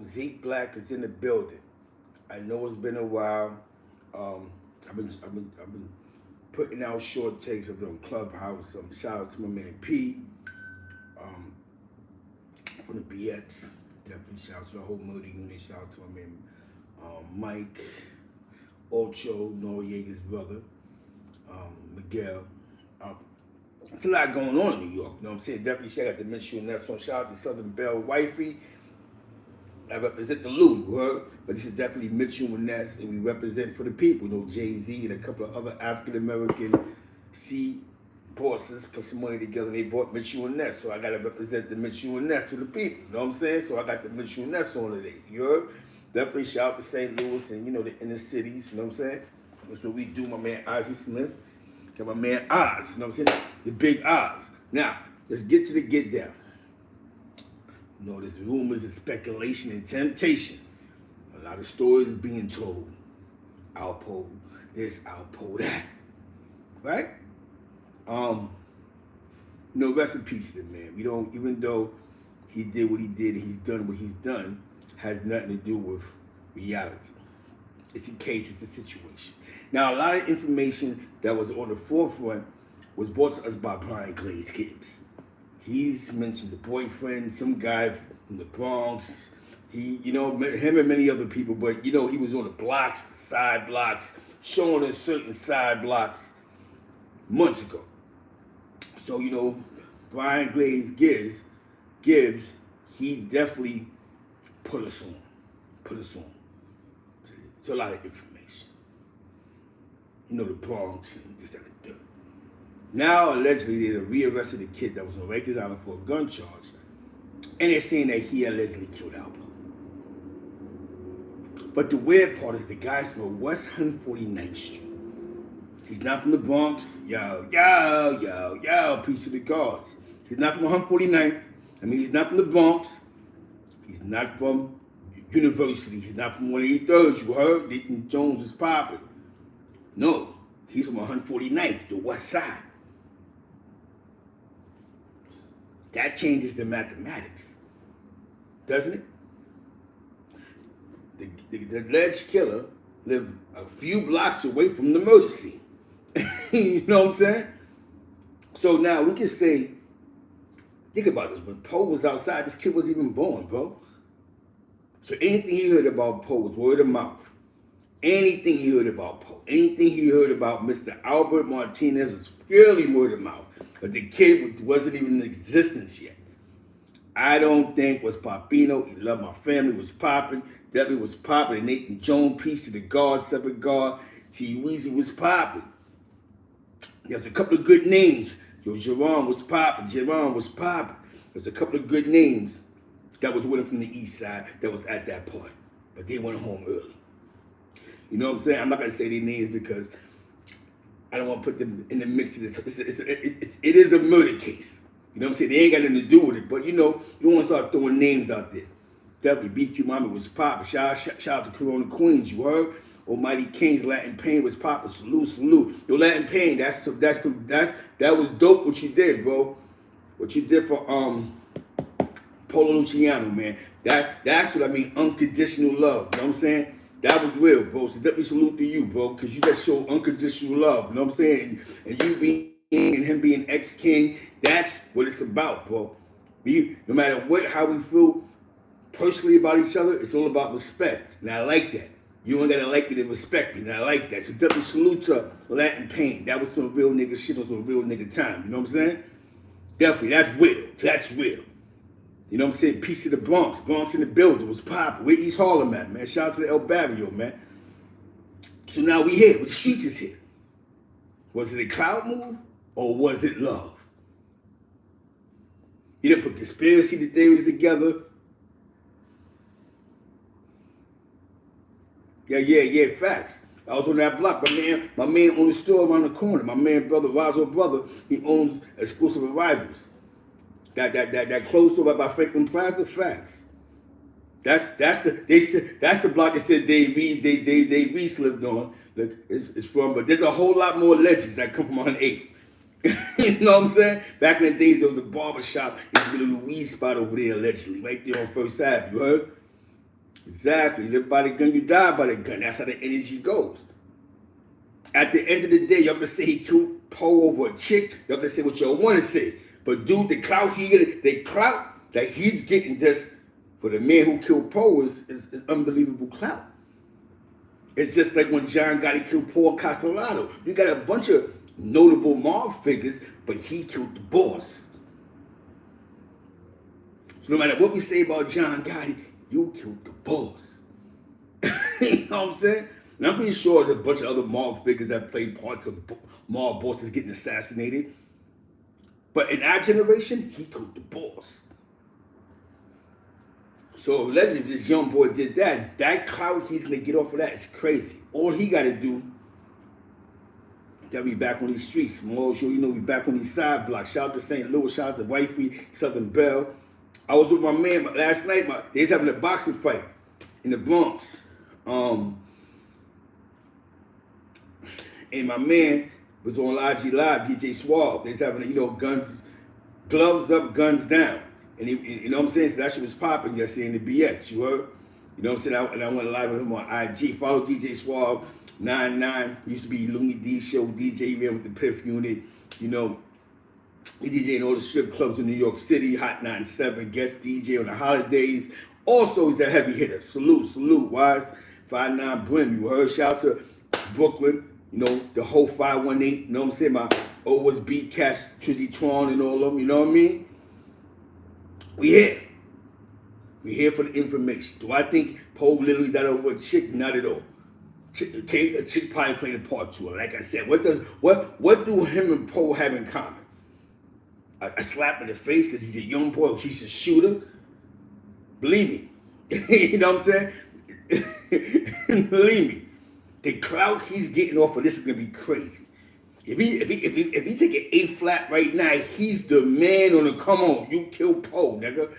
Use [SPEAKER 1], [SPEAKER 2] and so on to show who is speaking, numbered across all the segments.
[SPEAKER 1] Zeke Black is in the building. I know it's been a while. I've been putting out short takes. I've been on Clubhouse. Shout out to my man P um, from the BX. Definitely shout out to the whole Moody unit. Shout out to my man Mike, Ocho, Noriega's brother, Miguel. It's a lot going on in New York. You know what I'm saying? Definitely shout out to Miss You and that song. Shout out to Southern Belle Wifey. I represent the Lou, you heard? But this is definitely Mitchell and Ness, and we represent for the people. You know, Jay-Z and a couple of other African-American C bosses put some money together and they bought Mitchell and Ness. So I got to represent the Mitchell and Ness to the people. You know what I'm saying? So I got the Mitchell and Ness on today. You heard? Definitely shout out to St. Louis and, you know, the inner cities. You know what I'm saying? That's what we do, my man Ozzie Smith. Got my man Oz. You know what I'm saying? The big Oz. Now, let's get to the get down. You know, there's rumors and speculation and temptation. A lot of stories is being told. Alpo this, Alpo that. Right? You know, rest in peace to the man. We don't, even though he did what he did and he's done what he's done, has nothing to do with reality. It's a case, it's a situation. Now, a lot of information that was on the forefront was brought to us by Brian Glaze Gibbs. He's mentioned the boyfriend, some guy from the Bronx. He, you know, him and many other people, but, you know, he was on the blocks, the side blocks, showing us certain side blocks months ago. So, you know, Brian Glaze Gibbs, he definitely put us on. It's a lot of information. You know, the Bronx and this, that, and the third. Now, allegedly, they rearrested a kid that was on Rikers Island for a gun charge. And they're saying that he allegedly killed Alpo. But the weird part is the guy's from West 149th Street. He's not from the Bronx. Yo, peace to the guards. He's not from 149th. I mean, he's not from the Bronx. He's not from University. He's not from 183rd. You heard? Nathan Jones is popping. No, he's from 149th, the West Side. That changes the mathematics, doesn't it? The alleged killer lived a few blocks away from the murder scene. You know what I'm saying? So now we can say, think about this. When Poe was outside, this kid wasn't even born, bro. So anything he heard about Poe was word of mouth. Anything he heard about Poe, anything he heard about Mr. Albert Martinez was purely word of mouth. But the kid wasn't even in existence yet. I don't think was Papino. He loved my family, was popping. Debbie was popping. Nathan Jones, piece of the guard, separate guard. T. Weezy was popping. There's a couple of good names. Yo, Jerron was popping. There's a couple of good names that was with him from the east side that was at that party. But they went home early. You know what I'm saying? I'm not going to say their names because I don't want to put them in the mix of this. It is a murder case. You know what I'm saying? They ain't got nothing to do with it. But, you know, you don't want to start throwing names out there. Definitely, BQ Mama was popping. Shout out to Corona Queens, you heard? Almighty Kings, Latin Pain was popping. Salute. Yo, Latin Pain, that was dope what you did, bro. What you did for Polo Luciano, man. That's what I mean, unconditional love. You know what I'm saying? That was real, bro. So definitely salute to you, bro, because you just showed unconditional love. You know what I'm saying? And you being and him being ex-king, that's what it's about, bro. No matter how we feel personally about each other, it's all about respect. And I like that. You ain't gotta like me to respect me, and I like that. So definitely salute to Latin Pain. That was some real nigga shit on some real nigga time. You know what I'm saying? Definitely, that's real. You know what I'm saying? Peace to the Bronx. Bronx in the building was popping. Where East Harlem at, man? Shout out to the El Barrio, man. So now we here. The streets is here. Was it a clout move or was it love? You didn't put conspiracy theories together. Yeah, facts. I was on that block. My man owned a store around the corner. My man, brother, Razo brother, he owns Exclusive Arrivals. That closed store by Franklin Plaza, facts. That's the block that said Dave Reese lived on. Look, it's from, but there's a whole lot more legends that come from 108. You know what I'm saying? Back in the days, there was a barber shop. There was a little weed spot over there, allegedly, right there on First Ave. You heard? Exactly. You live by the gun, you die by the gun. That's how the energy goes. At the end of the day, y'all can say he killed Poe over a chick. Y'all can say what y'all want to say. But dude, the clout the clout that he's getting just for the man who killed Poe is unbelievable clout. It's just like when John Gotti killed Paul Castellano. You got a bunch of notable mob figures, but he killed the boss. So no matter what we say about John Gotti, you killed the boss. You know what I'm saying? And I'm pretty sure there's a bunch of other mob figures that played parts of mob bosses getting assassinated. But in our generation, he killed the boss. So allegedly, if this young boy did that clout he's gonna get off of that is crazy. All he gotta do, that we back on these streets. Small show, you know, we back on these side blocks. Shout out to St. Louis, shout out to Wifey, Southern Bell. I was with my man last night. They was having a boxing fight in the Bronx. And my man was on IG Live, DJ Suave. They was having, you know, gloves up, guns down. And you know what I'm saying? So that shit was popping yesterday in the BX, you heard? You know what I'm saying? And I went live with him on IG. Follow DJ Suave 99. Used to be Lumi D Show DJ. He ran with the Piff Unit. You know, he DJ in all the strip clubs in New York City. Hot 97, guest DJ on the holidays. Also, he's a heavy hitter. Salute, Wise. 59 Brim, you heard? Shout out to Brooklyn. You know, the whole 518, you know what I'm saying? My always beat cats, Trizzy Twan and all of them, you know what I mean? We here. We here for the information. Do I think Poe literally died over a chick? Not at all. A chick probably played a part to it. Like I said, what do him and Poe have in common? A slap in the face because he's a young boy, he's a shooter? Believe me. You know what I'm saying? Believe me. The clout he's getting off of this is gonna be crazy. If he take an A flat right now, he's the man on the come on. You kill Poe, nigga.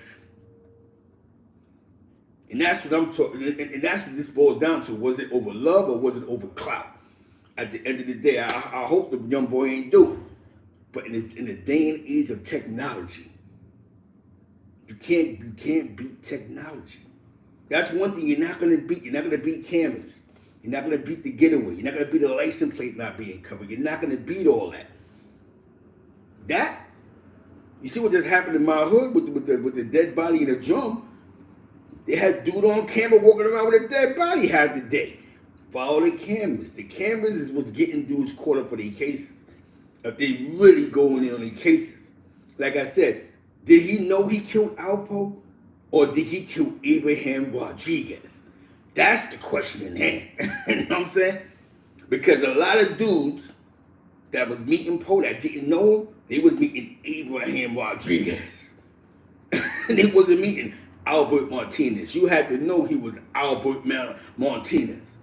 [SPEAKER 1] And that's what I'm talking. And that's what this boils down to. Was it over love or was it over clout? At the end of the day, I hope the young boy ain't do it. But in the day and age of technology, you can't beat technology. That's one thing you're not gonna beat. You're not gonna beat cameras. You're not going to beat the getaway. You're not going to beat the license plate not being covered. You're not going to beat all that. You see what just happened in my hood with the dead body in a drum? They had dude on camera walking around with a dead body half the day. Follow the cameras. The cameras is what's getting dudes caught up for their cases. If they really going in on their cases. Like I said, did he know he killed Alpo? Or did he kill Abraham Rodriguez? That's the question in hand. You know what I'm saying? Because a lot of dudes that was meeting Poe that didn't know him, they was meeting Abraham Rodriguez. They wasn't meeting Albert Martinez. You had to know he was Albert Martinez.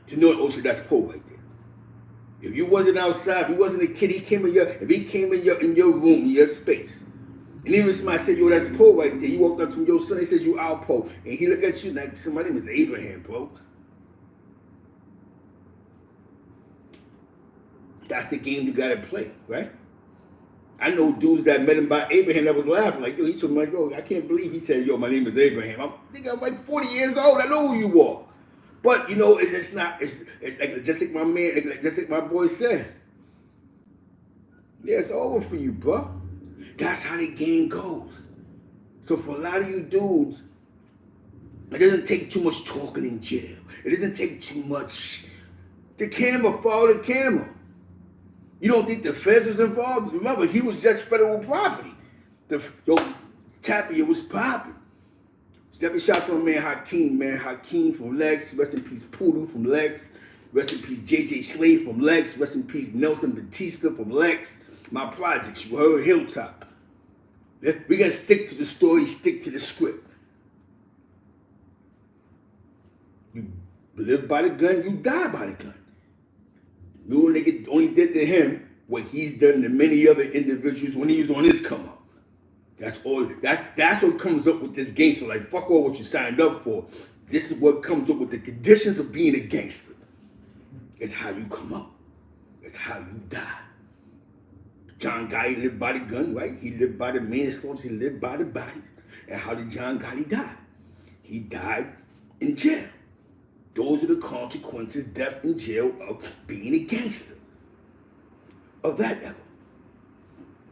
[SPEAKER 1] To know, oh shit, that's Poe right there. If you wasn't outside, if you wasn't a kid, if he came in your room, in your space, and even somebody said, yo, that's Poe right there. You walked up to your son, he says, you Alpo. And he looked at you like, my name is Abraham, bro. That's the game you gotta play, right? I know dudes that met him by Abraham that was laughing. Like, yo, he told me, like, yo, I can't believe he said, yo, my name is Abraham. I'm like 40 years old. I know who you are. But, you know, it's like, just like my man, just like my boy said. Yeah, it's over for you, bro. That's how the game goes. So for a lot of you dudes, it doesn't take too much talking in jail. It doesn't take too much. The camera, follow the camera. You don't think the feds was involved? Remember, he was just federal property. Tapia was popping. Stepping shot from man Hakeem from Lex. Rest in peace, Poodle from Lex. Rest in peace, JJ Slade from Lex. Rest in peace, Nelson Batista from Lex. My projects, you heard Hilltop. We gotta stick to the story, stick to the script. You live by the gun, you die by the gun. New nigga only did to him what he's done to many other individuals when he was on his come up. That's all. That's what comes up with this gangster. Like, fuck all what you signed up for. This is what comes up with the conditions of being a gangster. It's how you come up. It's how you die. John Gotti lived by the gun, right? He lived by the manslaughter. He lived by the bodies. And how did John Gotti die? He died in jail. Those are the consequences, death in jail, of being a gangster. Of that era.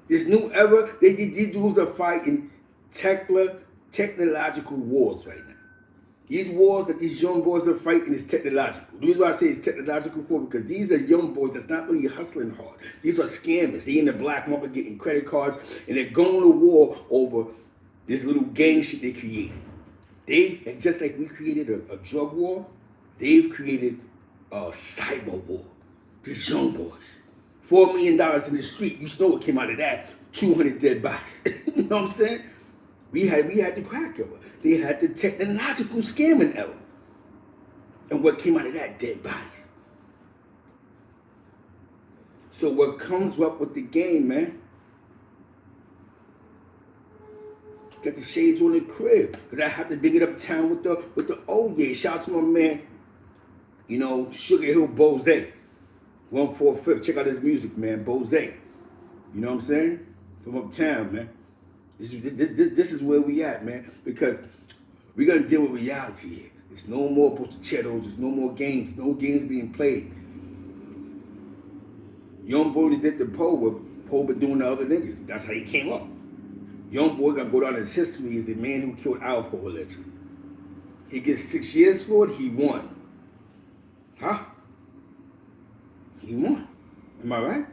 [SPEAKER 1] This new era, these dudes are fighting technological wars right now. These wars that these young boys are fighting is technological. The reason why I say it's technological for, because these are young boys that's not really hustling hard. These are scammers. They in the black market getting credit cards, and they're going to war over this little gang shit they created. And just like we created a drug war, they've created a cyber war. These young boys. $4 million in the street. You know what came out of that? 200 dead bodies. You know what I'm saying? We had the crack era. They had the technological scamming era. And what came out of that? Dead bodies. So what comes up with the game, man? Got the shades on the crib. Because I have to bring it uptown with the oh yeah. Shout out to my man, you know, Sugar Hill Bose. 145th. Check out his music, man. Bose. You know what I'm saying? From uptown, man. This is where we at, man. Because we're going to deal with reality here. There's no more postacheros. There's no more games. No games being played. Young boy that did the Poe, what Poe been doing to other niggas. That's how he came up. Young boy going to go down in his history as the man who killed Alpo Alleged. He gets 6 years for it. He won. Huh? He won. Am I right?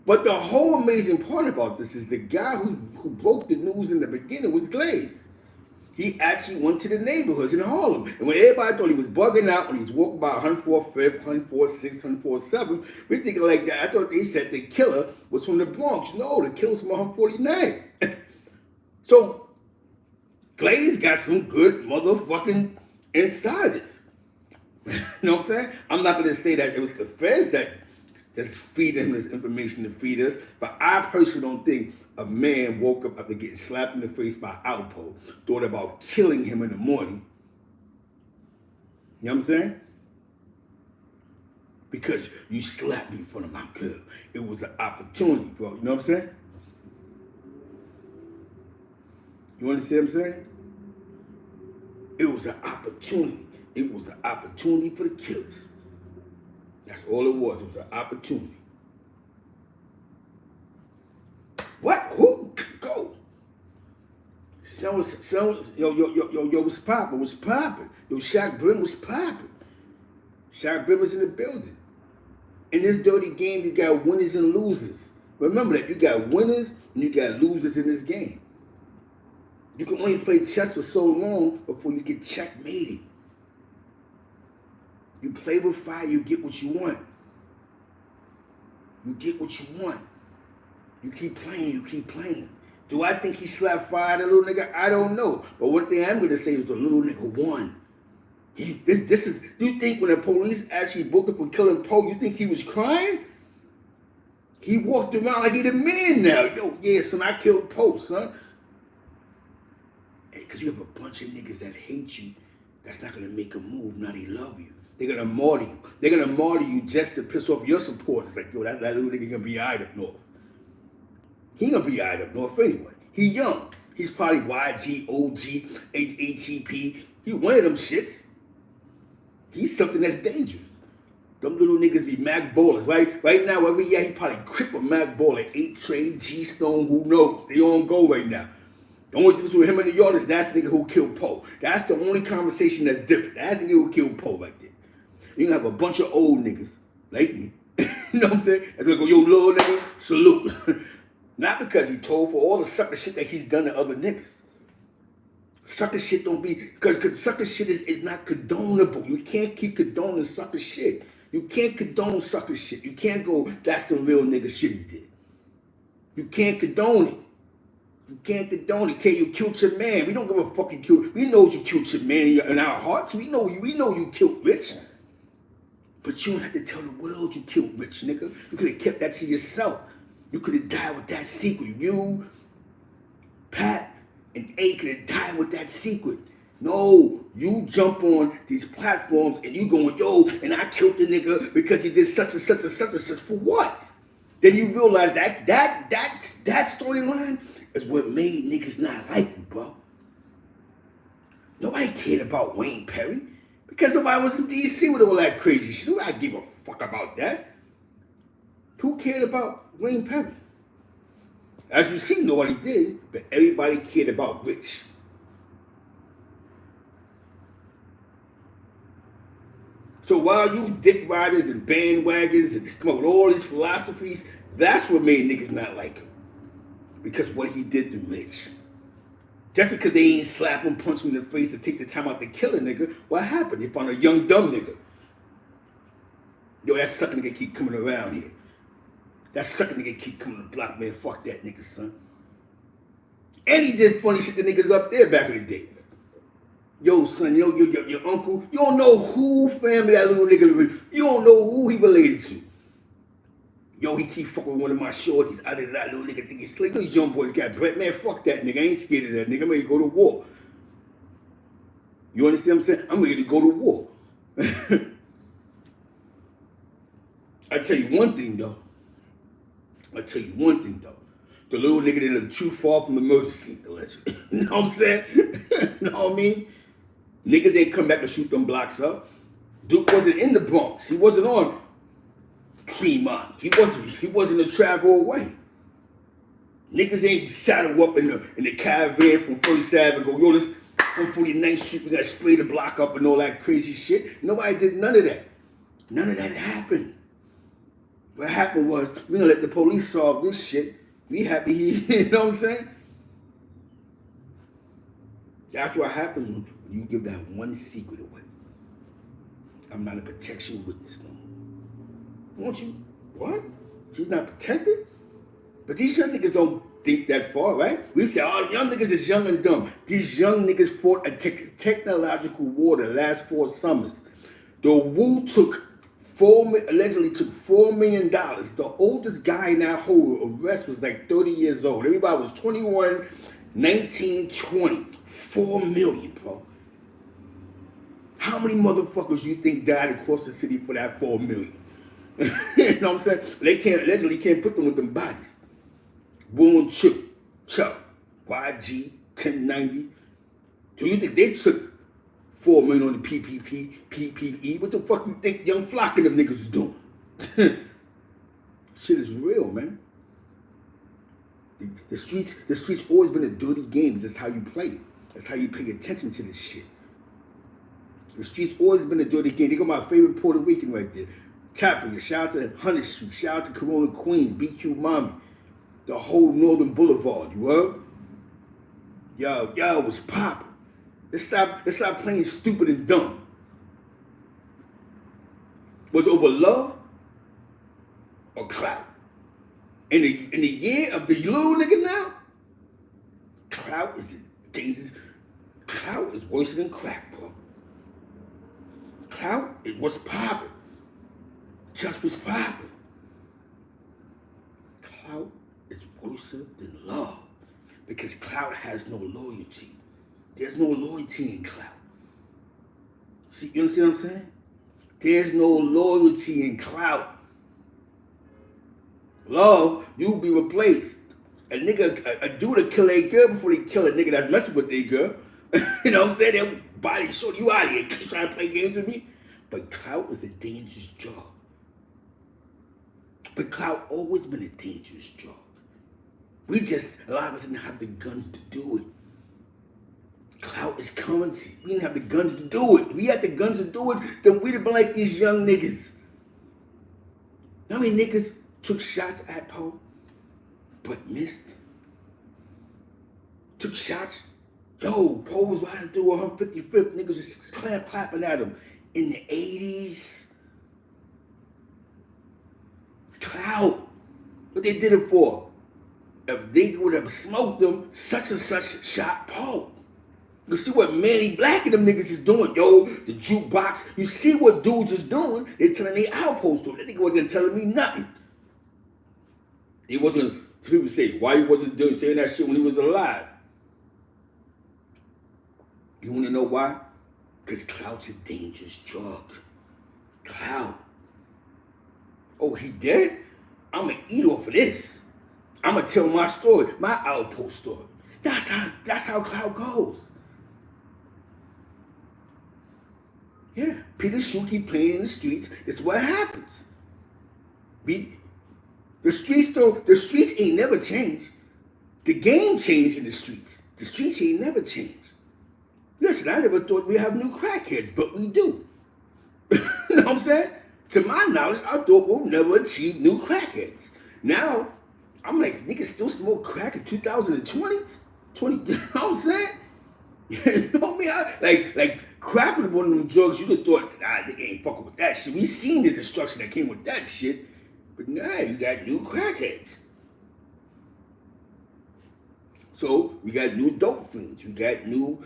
[SPEAKER 1] But the whole amazing part about this is the guy who broke the news in the beginning was Glaze. He actually went to the neighborhoods in Harlem. And when everybody thought he was bugging out when he was walking by 145th, 146, 147, we thinking like that. I thought they said the killer was from the Bronx. No, the killer was from 149. So, Glaze got some good motherfucking insiders. You know what I'm saying? I'm not going to say that it was the feds that just feed him this information to feed us, but I personally don't think a man woke up after getting slapped in the face by Alpo, thought about killing him in the morning. You know what I'm saying? Because you slapped me in front of my girl. It was an opportunity, bro. You know what I'm saying? You understand what I'm saying? It was an opportunity. It was an opportunity for the killers. That's all it was. It was an opportunity. What? Who? Go. Yo, was popping. Was popping. Yo, Shaq Brim was popping. Shaq Brim was in the building. In this dirty game, you got winners and losers. Remember that. You got winners and you got losers in this game. You can only play chess for so long before you get checkmated. You play with fire, you get what you want. You get what you want. You keep playing, you keep playing. Do I think he slapped fire at a little nigga? I don't know. But one thing I'm going to say is the little nigga won. This is, you think when the police actually booked him for killing Poe, you think he was crying? He walked around like he the man now. Yo, yeah, son, I killed Poe, son. Because you have a bunch of niggas that hate you, that's not going to make a move, now they love you. They're going to martyr you. They're going to martyr you just to piss off your supporters. Like, yo, that little nigga going to be eyed up north. He going to be eyed up north anyway. He young. He's probably YG, OG, HEP. He one of them shits. He's something that's dangerous. Them little niggas be Mac ballers. Right now, every year, he probably cripple Mac baller. 8 Trade, G-Stone, who knows? They on go right now. The only difference with him and the yard is that's the nigga who killed Poe. That's the only conversation that's different. That's the nigga who killed Poe right there. You gonna have a bunch of old niggas like me. You know what I'm saying? That's gonna go, yo, little nigga, salute. Not because he told for all the sucker shit that he's done to other niggas. Sucker shit don't be, because sucker shit is not condonable. You can't keep condoning sucker shit. You can't condone sucker shit. You can't go, that's some real nigga shit he did. You can't condone it. You can't condone it. Okay, you killed your man. We don't give a fuck you killed. We know you killed your man in our hearts. We know you killed Rich. But you don't have to tell the world you killed Rich, nigga. You could have kept that to yourself. You could have died with that secret. You, Pat, and A could have died with that secret. No, you jump on these platforms and you going, yo, and I killed the nigga because he did such and such and such and such. For what? Then you realize that storyline is what made niggas not like you, bro. Nobody cared about Wayne Perry because nobody was in D.C. with all that crazy shit. Nobody gave a fuck about that. Who cared about Wayne Perry? As you see, nobody did, but everybody cared about Rich. So while you dick riders and bandwagons and come up with all these philosophies, that's what made niggas not like him. Because what he did to Rich. Just because they ain't slap him, punch him in the face, and take the time out to kill a nigga, what happened? They found a young, dumb nigga. Yo, that sucker nigga keep coming around here. That sucker nigga keep coming to the block, man. Fuck that nigga, son. And he did funny shit to niggas up there back in the days. Yo, son, your uncle, you don't know who family that little nigga, you don't know who he related to. Yo, he keep fucking with one of my shorties. Out of that little nigga think he's slick. These young boys got bread. Man, fuck that nigga. I ain't scared of that nigga. I'm ready to go to war. You understand what I'm saying? I'm ready to go to war. I tell you one thing, though. The little nigga didn't live too far from the murder scene. You know what I'm saying? You know what I mean? Niggas ain't come back to shoot them blocks up. Duke wasn't in the Bronx. He wasn't on Tremont. He wasn't a travel away. Niggas ain't saddle up in the caravan from 47 and go, yo, this on 49th Street, we gotta spray the block up and all that crazy shit. Nobody did none of that. None of that happened. What happened was, we gonna let the police solve this shit. We happy, you know what I'm saying? That's what happens when you give that one secret away. I'm not a protection witness no more. Won't you? What? She's not protected? But these young niggas don't think that far, right? We say, oh, young niggas is young and dumb. These young niggas fought a technological war the last 4 summers. The Wu allegedly took $4 million. The oldest guy in that whole arrest was like 30 years old. Everybody was 21, 19, 20. $4 million, bro. How many motherfuckers you think died across the city for that $4 million? You know what I'm saying? They allegedly can't put them with them bodies. Boom, Chuck, YG, 1090. Do you think they took $4 million on the PPE? What the fuck you think Young Flock and them niggas is doing? Shit is real, man. The streets always been a dirty game. That's how you play it. That's how you pay attention to this shit. The streets always been a dirty game. They got my favorite Puerto Rican right there. Tapper, shout out to Hunter Street, shout out to Corona Queens, BQ Mommy, the whole Northern Boulevard, you heard? Yo, it was popping. Let's stop playing stupid and dumb. Was it over love or clout? In the year of the little nigga now, clout is dangerous. Clout is worse than crack, bro. Clout is what's popping. Just was popping. Clout is worse than love because clout has no loyalty. There's no loyalty in clout. See, you understand what I'm saying? There's no loyalty in clout. Love, you'll be replaced. A dude will kill a girl before they kill a nigga that's messing with their girl. You know what I'm saying? They'll body short you out of here. You trying to play games with me? But clout is a dangerous job. But clout always been a dangerous job. A lot of us didn't have the guns to do it. Clout is currency. We didn't have the guns to do it. If we had the guns to do it, then we'd have been like these young niggas. You know how many niggas took shots at Poe, but missed? Took shots. Yo, Poe was riding through 155th. Niggas just clapping at him. In the 80s. Clout. What they did it for? If they would have smoked them, such and such shot Poe. You see what Manny Black and them niggas is doing, yo, the jukebox. You see what dudes is doing. They're telling their Alpo story. That nigga wasn't telling me nothing. He wasn't, so people say, why he wasn't saying that shit when he was alive? You wanna know why? Because clout's a dangerous drug. Clout. Oh, he dead? I'ma eat off of this. I'ma tell my story, my Alpo story. That's how clout goes. Yeah, Peter Shoe keep playing in the streets. It's what happens. The streets ain't never changed. The game changed in the streets. The streets ain't never changed. Listen, I never thought we have new crackheads, but we do. You know what I'm saying? To my knowledge, I thought we'll never achieve new crackheads. Now, I'm like, niggas still smoke crack in 2020? You know what I'm saying? You know me? Like crack was one of them drugs you just thought, nah, nigga ain't fucking with that shit. We seen the destruction that came with that shit. But nah, you got new crackheads. So we got new dope fiends. You know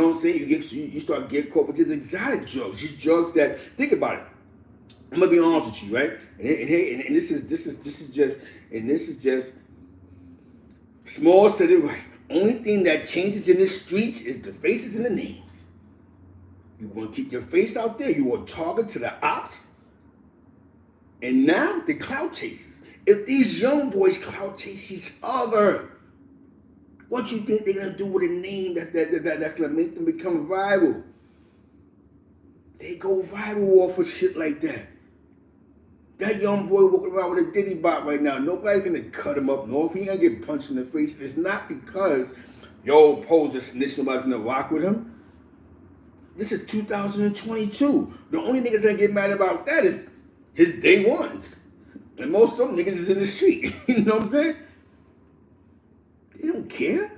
[SPEAKER 1] what I'm saying? You start getting caught with these exotic drugs. These drugs that, think about it. I'm gonna be honest with you, right? And this is just Small said it right. Only thing that changes in the streets is the faces and the names. You want to keep your face out there. You want target to the ops. And now the clout chasers. If these young boys clout chase each other, what you think they're gonna do with a name that's gonna make them become viral? They go viral off of shit like that. That young boy walking around with a Diddy bot right now, nobody's gonna cut him up north. He ain't gonna get punched in the face. It's not because yo Poe's a snitch, nobody's gonna rock with him. This is 2022. The only niggas that get mad about that is his day ones. And most of them niggas is in the street. You know what I'm saying? They don't care.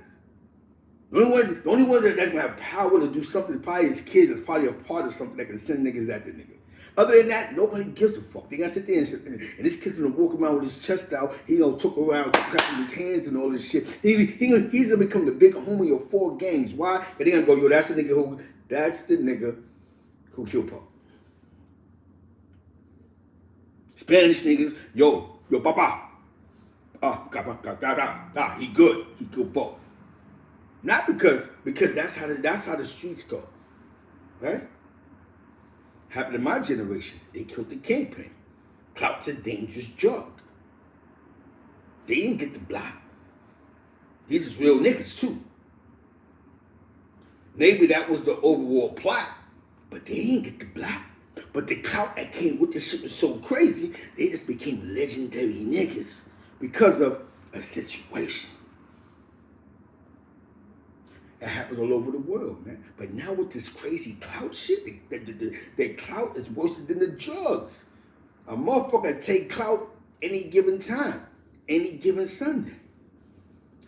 [SPEAKER 1] The only ones that's gonna have power to do something, probably his kids, is probably a part of something that can send niggas at the nigga. Other than that, nobody gives a fuck. They gotta sit there and this kid's gonna walk around with his chest out. He gonna talk around, clapping his hands and all this shit. He's gonna become the big homie of 4 gangs. Why? Because they gonna go, yo, that's the nigga who killed Paul. Spanish niggas, yo, papa. He good. He killed Paul. Not because that's how the streets go, right? Happened in my generation. They killed the kingpin. Clout's a dangerous drug. They didn't get the block. These is real niggas too. Maybe that was the overall plot, but they didn't get the block. But the clout that came with this shit was so crazy, they just became legendary niggas because of a situation. That happens all over the world, man. But now with this crazy clout shit, the clout is worse than the drugs. A motherfucker take clout any given time, any given Sunday.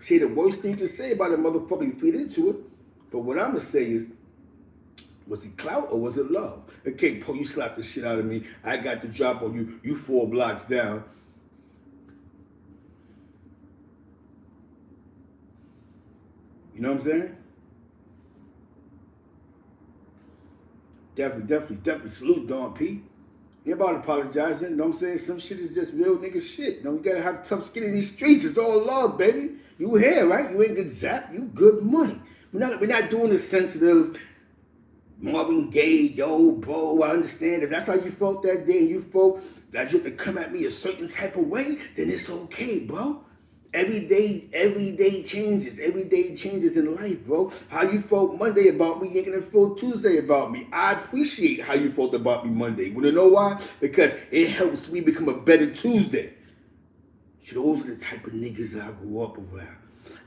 [SPEAKER 1] See, the worst thing to say about a motherfucker, you feed into it. But what I'm gonna say is, was it clout or was it love? Okay, Poe, you slapped the shit out of me. I got the drop on you. You 4 blocks down. You know what I'm saying? Definitely salute Don P. You about apologizing, you know what I'm saying? Some shit is just real nigga shit. You know, we gotta have tough skin in these streets. It's all love, baby. You here, right? You ain't good zap, you good money. We're not doing the sensitive Marvin Gaye, yo, bro. I understand if that's how you felt that day and you felt that you have to come at me a certain type of way, then it's okay, bro. Every day changes. Every day changes in life, bro. How you felt Monday about me, you ain't gonna feel Tuesday about me. I appreciate how you felt about me Monday. You wanna know why? Because it helps me become a better Tuesday. So those are the type of niggas I grew up around.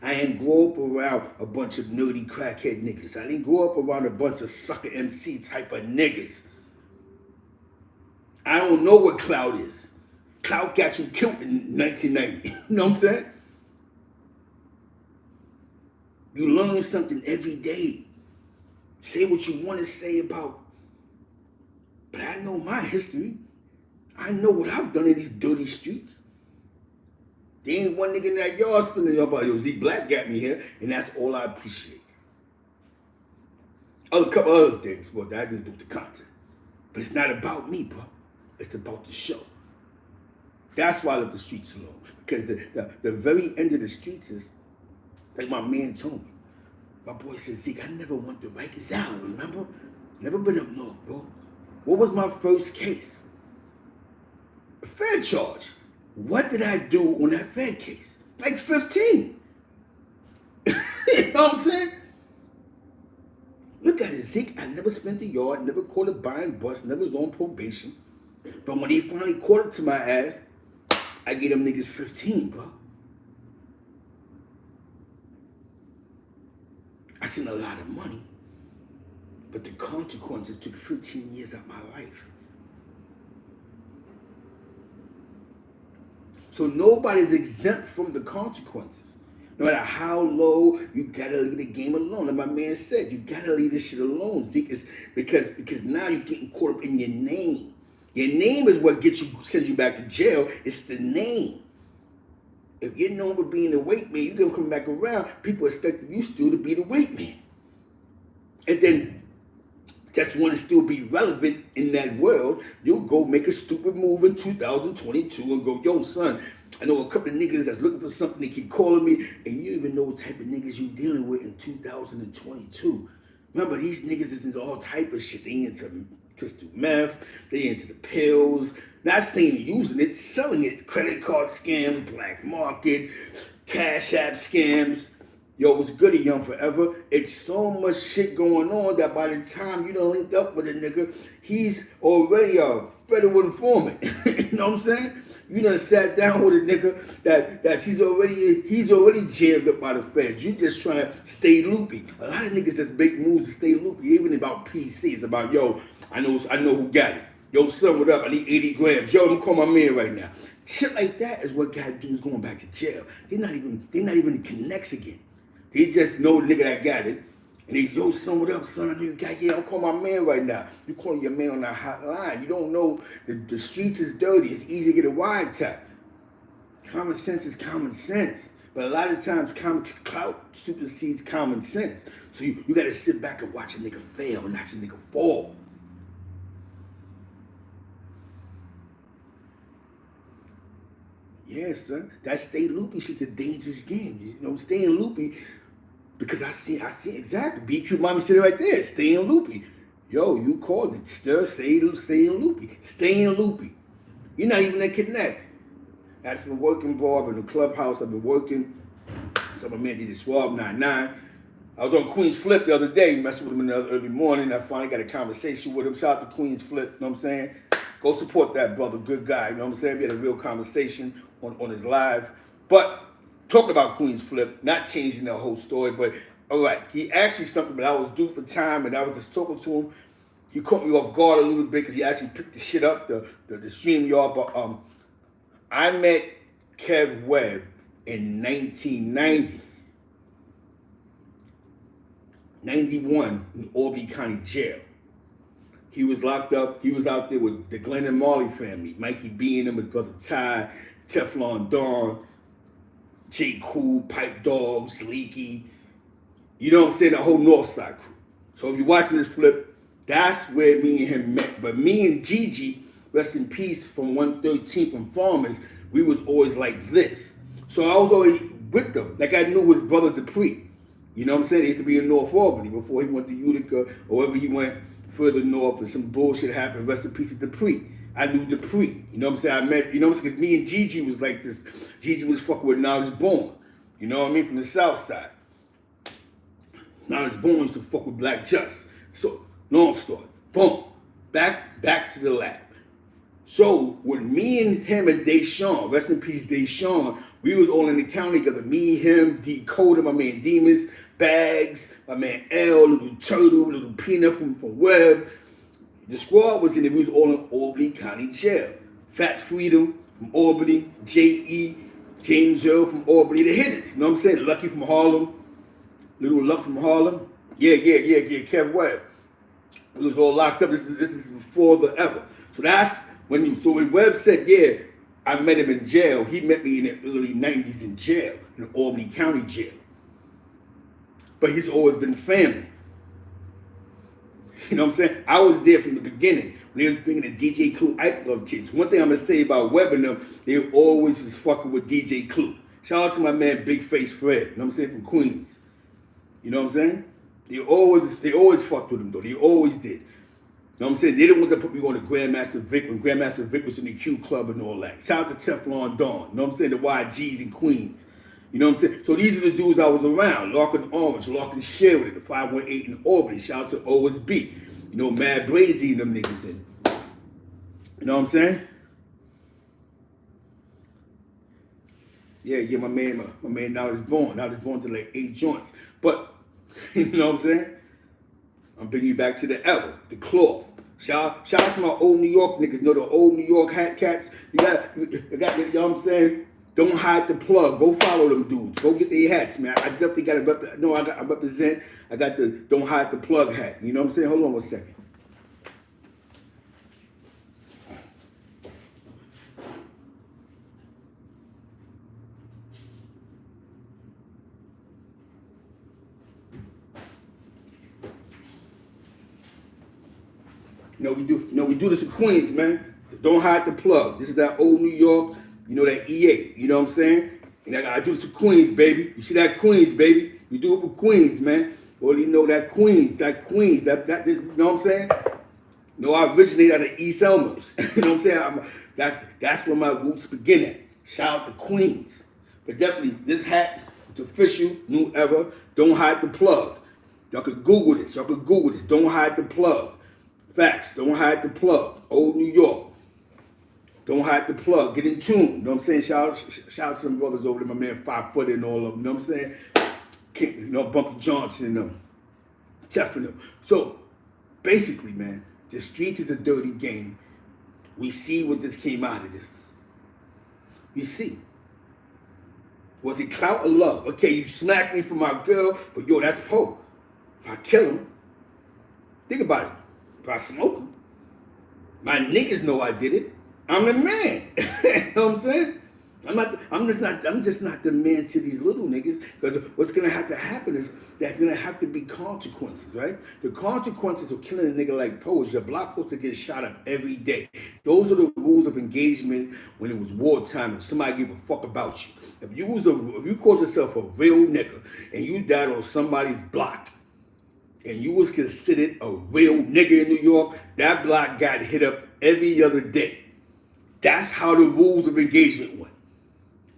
[SPEAKER 1] I ain't grow up around a bunch of nerdy crackhead niggas. I didn't grow up around a bunch of sucker MC type of niggas. I don't know what clout is. Clout got you killed in 1990. You know what I'm saying? You learn something every day. Say what you want to say about. But I know my history. I know what I've done in these dirty streets. There ain't one nigga in that yard spinning up about, yo, Zeke Black got me here, and that's all I appreciate. A couple other things, but that has to do with the content. But it's not about me, bro. It's about the show. That's why I love the streets alone. Because the very end of the streets is, like my man told me. My boy said, Zeke, I never went to Rikers Island, remember? Never been up north, bro. What was my first case? A Fed charge. What did I do on that Fed case? Like 15. You know what I'm saying? Look at it, Zeke. I never spent the yard, never caught a buying bus, never was on probation. But when they finally caught up to my ass, I gave them niggas 15, bro. I seen a lot of money, but the consequences took 15 years out of my life. So nobody's exempt from the consequences. No matter how low, you gotta leave the game alone. Like my man said, you gotta leave this shit alone, Zeke. It's because now you're getting caught up in your name. Your name is what sends you back to jail. It's the name. If you're known for being the weight man, you're gonna come back around. People expect you still to be the weight man. And then just want to still be relevant in that world, you'll go make a stupid move in 2022 and go, yo, son, I know a couple of niggas that's looking for something, they keep calling me, and you don't even know what type of niggas you dealing with in 2022. Remember, these niggas is into all type of shit. They into crystal meth, they into the pills, not saying using it, selling it, credit card scams, black market, cash app scams. Yo, what's good, Young Forever? It's so much shit going on that by the time you done linked up with a nigga, he's already a federal informant. You know what I'm saying? You done sat down with a nigga that he's already jammed up by the feds. You just trying to stay loopy. A lot of niggas just make moves to stay loopy, even about PC. It's about, yo, I know who got it. Yo, son, what up? I need 80 grams. Yo, I'm call my man right now. Shit like that is what got dudes going back to jail. They're not even connects again. They just know the nigga that got it. And they, yo, son, what up, son? I know you got it. Yeah, I'm calling my man right now. You calling your man on that hotline. You don't know the streets is dirty. It's easy to get a wiretap. Common sense is common sense. But a lot of times, clout supersedes common sense. So you got to sit back and watch a nigga fail and watch a nigga fall. Yeah, son. That stay loopy shit's a dangerous game. You know, staying loopy. Because I see exactly. BQ mommy said it right there. Staying loopy. Yo, you called it. Still staying loopy. Staying loopy. You're not even a connect. I've been working, bro. I've been in the clubhouse. I've been working. So my man DJ Swab 99. I was on Queen's Flip the other day, messing with him in the early morning. I finally got a conversation with him. Shout out to Queen's Flip, you know what I'm saying? Go support that brother, good guy, you know what I'm saying? We had a real conversation on his live. But talking about Queen's Flip, not changing the whole story, but all right, he asked me something, but I was due for time, and I was just talking to him. He caught me off guard a little bit because he actually picked the shit up, the stream yard. But I met Kev Webb in 1990. 91 in Albany County Jail. He was locked up. He was out there with the Glenn and Marley family. Mikey B and him, his brother Ty, Teflon Don, J. Cool, Pipe Dog, Sleeky. You know what I'm saying? The whole Northside crew. So if you're watching this flip, that's where me and him met. But me and Gigi, rest in peace, from 113 from Farmers, we was always like this. So I was always with them. Like I knew his brother Dupree. You know what I'm saying? He used to be in North Albany before he went to Utica or wherever he went further north and some bullshit happened. Rest in peace of Dupree. I knew Dupree. You know what I'm saying? I met, you know what I'm saying? Because me and Gigi was like this. Gigi was fucking with Knowledge Born. You know what I mean? From the south side. Knowledge Born used to fuck with Black Just. So, long story. Boom. Back to the lab. So, with me and him and Deshaun, rest in peace Deshaun, we was all in the county together. Me, him, Decoder, my man Demas, Bags, my man L, Little Turtle, Little Peanut from Webb. The squad was in it. We was all in Albany County Jail. Fat Freedom from Albany, J.E., James Earl from Albany, the hitters. You know what I'm saying? Lucky from Harlem, Little Luck from Harlem. Yeah, Kev Webb. We was all locked up. This is before the ever. So that's when Webb said, yeah, I met him in jail. He met me in the early 90s in jail, in Albany County Jail. But he's always been family. You know what I'm saying? I was there from the beginning when they was bringing the DJ Clue Ike Love tapes. One thing I'm going to say about Webb and them, they always was fucking with DJ Clue. Shout out to my man Big Face Fred, you know what I'm saying, from Queens. You know what I'm saying? They always fucked with him though. They always did. You know what I'm saying? They the ones that put me on the Grandmaster Vic when Grandmaster Vic was in the Q Club and all that. Shout out to Teflon Dawn. You know what I'm saying? The YGs in Queens. You know what I'm saying? So these are the dudes I was around. Larkin Orange, Larkin Sherwood, the 518 in Albany. Shout out to OSB. You know, Mad Brazy and them niggas in. You know what I'm saying? Yeah, my man Knowledge Born to like 8 joints. But, you know what I'm saying? I'm bringing you back to the L, the cloth. Shout out to my old New York niggas. Know the old New York hat cats? You know what I'm saying? Don't hide the plug. Go follow them dudes. Go get their hats, man. I definitely got to I represent. I got the don't hide the plug hat. You know what I'm saying? Hold on 1 second. We do this in Queens, man. Don't hide the plug. This is that old New York, you know, that EA. You know what I'm saying? And I do this in Queens, baby. You see that Queens, baby? You do it for Queens, man. Or you know that Queens, you know what I'm saying? No, I originate out of East Elmhurst. You know what I'm saying? That's where my roots begin at. Shout out to Queens. But definitely, this hat, it's official, new era. Don't hide the plug. Y'all could Google this. Don't hide the plug. Facts. Don't hide the plug. Old New York. Don't hide the plug. Get in tune. You know what I'm saying? Shout out to some brothers over there. My man 5 Foot and all of them. You know what I'm saying? You know, Bumpy Johnson and them. Teffing them. So, basically, man, the streets is a dirty game. We see what just came out of this. You see. Was it clout or love? Okay, you smacked me for my girl, but yo, that's Poe. If I kill him, think about it. If I smoke him, my niggas know I did it. I'm the man. You know what I'm saying? I'm just not the man to these little niggas. Because what's gonna have to happen is there's gonna have to be consequences, right? The consequences of killing a nigga like Poe is your block supposed to get shot up every day. Those are the rules of engagement when it was wartime. If somebody gave a fuck about you, if you called yourself a real nigga and you died on somebody's block, and you was considered a real nigga in New York, that block got hit up every other day. That's how the rules of engagement went.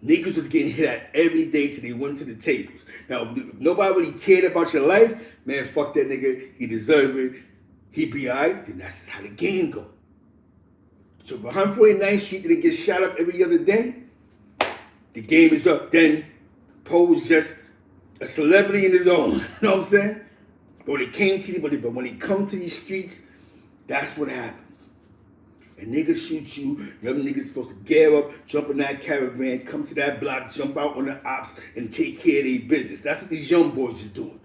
[SPEAKER 1] Niggas was getting hit at every day till they went to the tables. Now, if nobody really cared about your life, man, fuck that nigga, he deserved it, he be alright, then that's just how the game go. So if 149th Street didn't get shot up every other day, the game is up. Then Poe was just a celebrity in his own. You know what I'm saying? But when he come to these streets, that's what happens. And niggas shoot you, young niggas supposed to gear up, jump in that caravan, come to that block, jump out on the ops, and take care of their business. That's what these young boys is doing.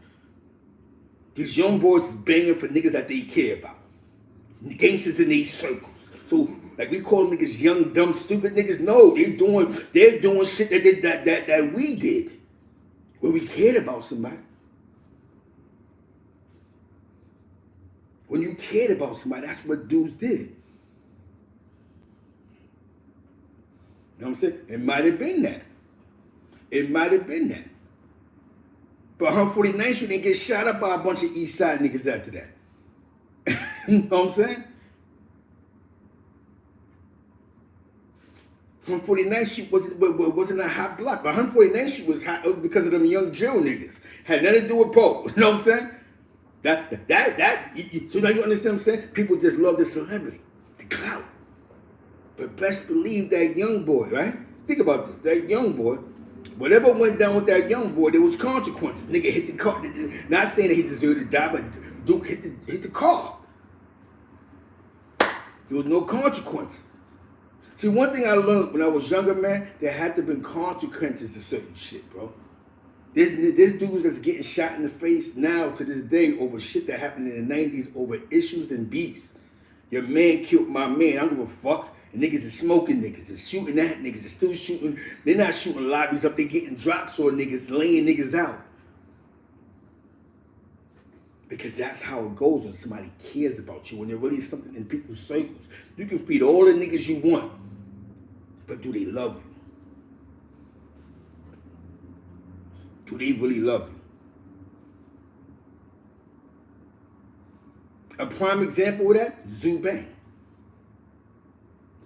[SPEAKER 1] These young boys is banging for niggas that they care about. Gangsters in these circles. So, like we call niggas young, dumb, stupid niggas. No, they're doing shit that we did. Where we cared about somebody. When you cared about somebody, that's what dudes did. You know what I'm saying? It might have been that. But 149th Street didn't get shot up by a bunch of East Side niggas after that. You know what I'm saying? 149th Street wasn't a hot block. But 149th Street was hot. It was because of them young drill niggas. Had nothing to do with Poe. You know what I'm saying? So now you understand what I'm saying? People just love the celebrity, the clout. But best believe that young boy, right? Think about this. That young boy, whatever went down with that young boy, there was consequences. Nigga hit the car. Not saying that he deserved to die, but Duke hit the car. There was no consequences. See, one thing I learned when I was younger, man, there had to have been consequences to certain shit, bro. There's dudes that's getting shot in the face now to this day over shit that happened in the 90s over issues and beefs. Your man killed my man. I don't give a fuck. And niggas is smoking niggas. They're shooting at niggas. They're still shooting. They're not shooting lobbies up. They're getting drops on niggas, laying niggas out. Because that's how it goes when somebody cares about you. When there really is something in people's circles. You can feed all the niggas you want. But do they love you? Do they really love you? A prime example of that, Zubang.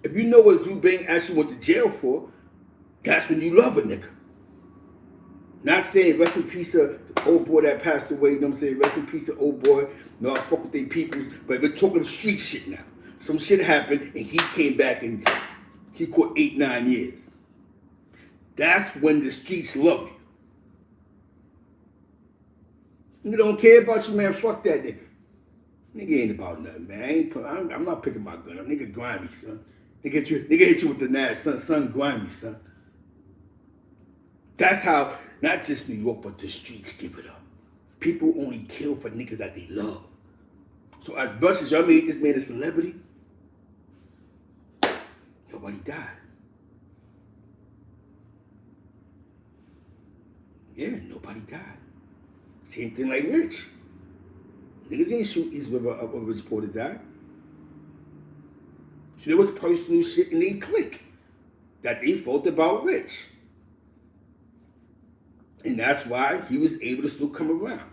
[SPEAKER 1] If you know what Zubang actually went to jail for, that's when you love a nigga. Not saying rest in peace to the old boy that passed away, you know what I'm saying? Rest in peace to old boy. No, I fuck with they peoples, but we're talking street shit now. Some shit happened and he came back and he caught 8-9 years. That's when the streets love you. Nigga don't care about you, man. Fuck that nigga. Nigga ain't about nothing, man. I'm not picking my gun up. Nigga grimy, son. Nigga hit you with the knife, son. Son grimy, son. That's how, not just New York, but the streets give it up. People only kill for niggas that they love. So as much as y'all made this man a celebrity, nobody died. Yeah, nobody died. Same thing like Rich. Niggas ain't shoot East River up when Rich Porter died. So there was personal shit in their clique that they felt about Rich. And that's why he was able to still come around.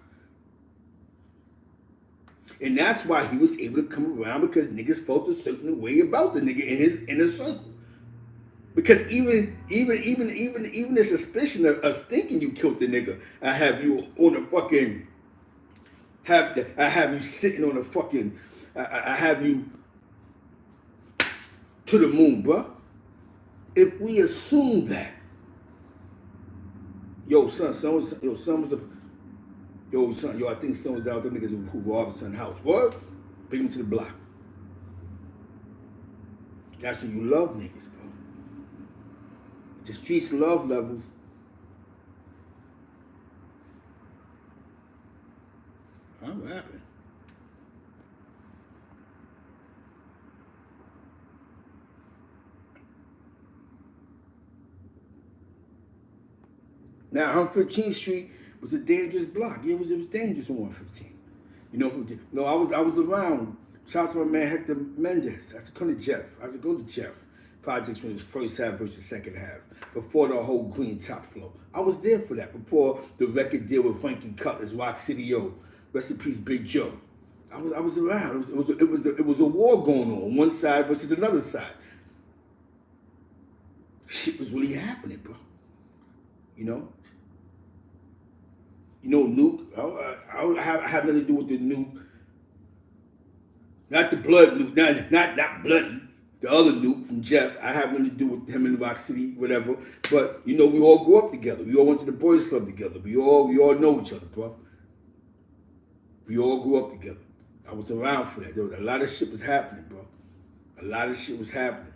[SPEAKER 1] And that's why he was able to come around, because niggas felt a certain way about the nigga in his inner circle. Because even the suspicion of us thinking you killed the nigga, I have you on the fucking, I have you sitting on the fucking, I have you to the moon, bro. If we assume that, yo, son, I think son was down with them niggas who robbed son house. What? Bring him to the block. That's when you love niggas, bro. The streets love levels. Huh? What happened? Now, 115th Street was a dangerous block. Yeah, it was dangerous on 115. You know, I was around. Shout out to my man Hector Mendez. I used to come to Jeff. I used to go to Jeff projects when it was first half versus second half. Before the whole Green top flow. I was there for that. Before the record deal with Frankie Cutlass, Rock City O, rest in peace, Big Joe. I was around. It was a war going on one side versus another side. Shit was really happening, bro. You know, Nuke. I have nothing to do with the Nuke. Not the blood Nuke. Not bloody. The other Nuke from Jeff. I have nothing to do with him in Rock City, whatever. But we all grew up together. We all went to the boys club together. We all know each other, bro. We all grew up together. I was around for that. There was a lot of shit was happening, bro. A lot of shit was happening.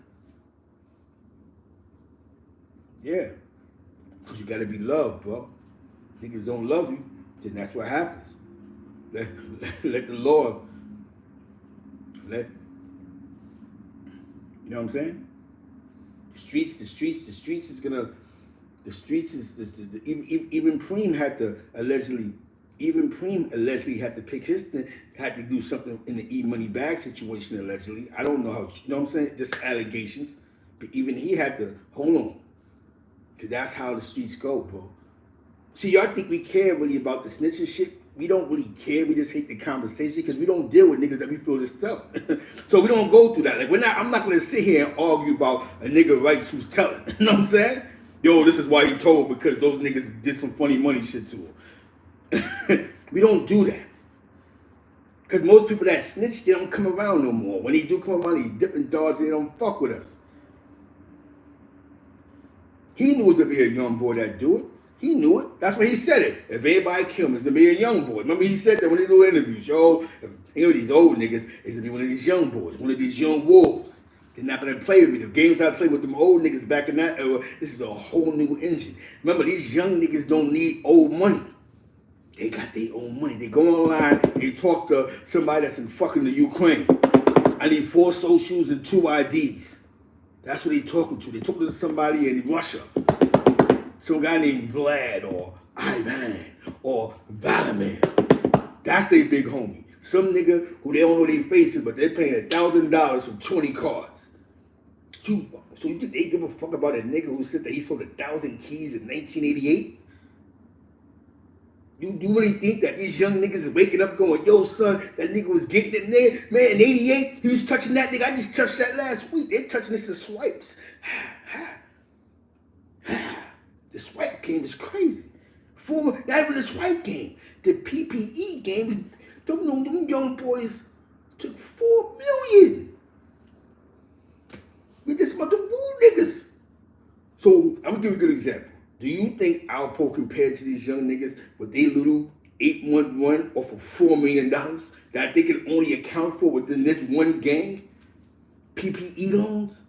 [SPEAKER 1] Yeah. Because you got to be loved, bro. Niggas don't love you, then that's what happens. Let the Lord, you know what I'm saying? The streets is gonna, even Preem had to allegedly had to pick his thing, had to do something in the E-Money bag situation allegedly. I don't know how, you know what I'm saying? Just allegations. But even he had to, hold on. Because that's how the streets go, bro. See, y'all think we care really about the snitching shit? We don't really care. We just hate the conversation because we don't deal with niggas that we feel is telling. So we don't go through that. Like, I'm not going to sit here and argue about a nigga rights who's telling. You know what I'm saying? Yo, this is why he told, because those niggas did some funny money shit to him. We don't do that. Because most people that snitch, they don't come around no more. When they do come around, they dipping dogs, they don't fuck with us. He knew it would be a young boy that do it. He knew it. That's why he said it. If everybody kill him, it's going to be a young boy. Remember he said that when he do interviews. Yo, these old niggas, it's going to be one of these young boys, one of these young wolves. They're not going to play with me. The games I played with them old niggas back in that era, this is a whole new engine. Remember, these young niggas don't need old money. They got their own money. They go online, they talk to somebody that's in fucking the Ukraine. I need 4 socials and 2 IDs. That's what they talking to. They talking to somebody in Russia. Some guy named Vlad or Ivan or Vladimir. That's their big homie. Some nigga who they don't know their faces, but they're paying $1,000 for 20 cards. So you think they give a fuck about a nigga who said that he sold 1,000 keys in 1988? You really think that these young niggas is waking up going, yo, son, that nigga was getting it there? Man, in 88, he was touching that nigga. I just touched that last week. They're touching this in swipes. The swipe game is crazy. Not even the swipe game. The PPE games, them young boys took $4 million. We just about to woo niggas. So I'm gonna give you a good example. Do you think Alpo compared to these young niggas with their little 811 off of $4 million that they can only account for within this one gang? PPE loans?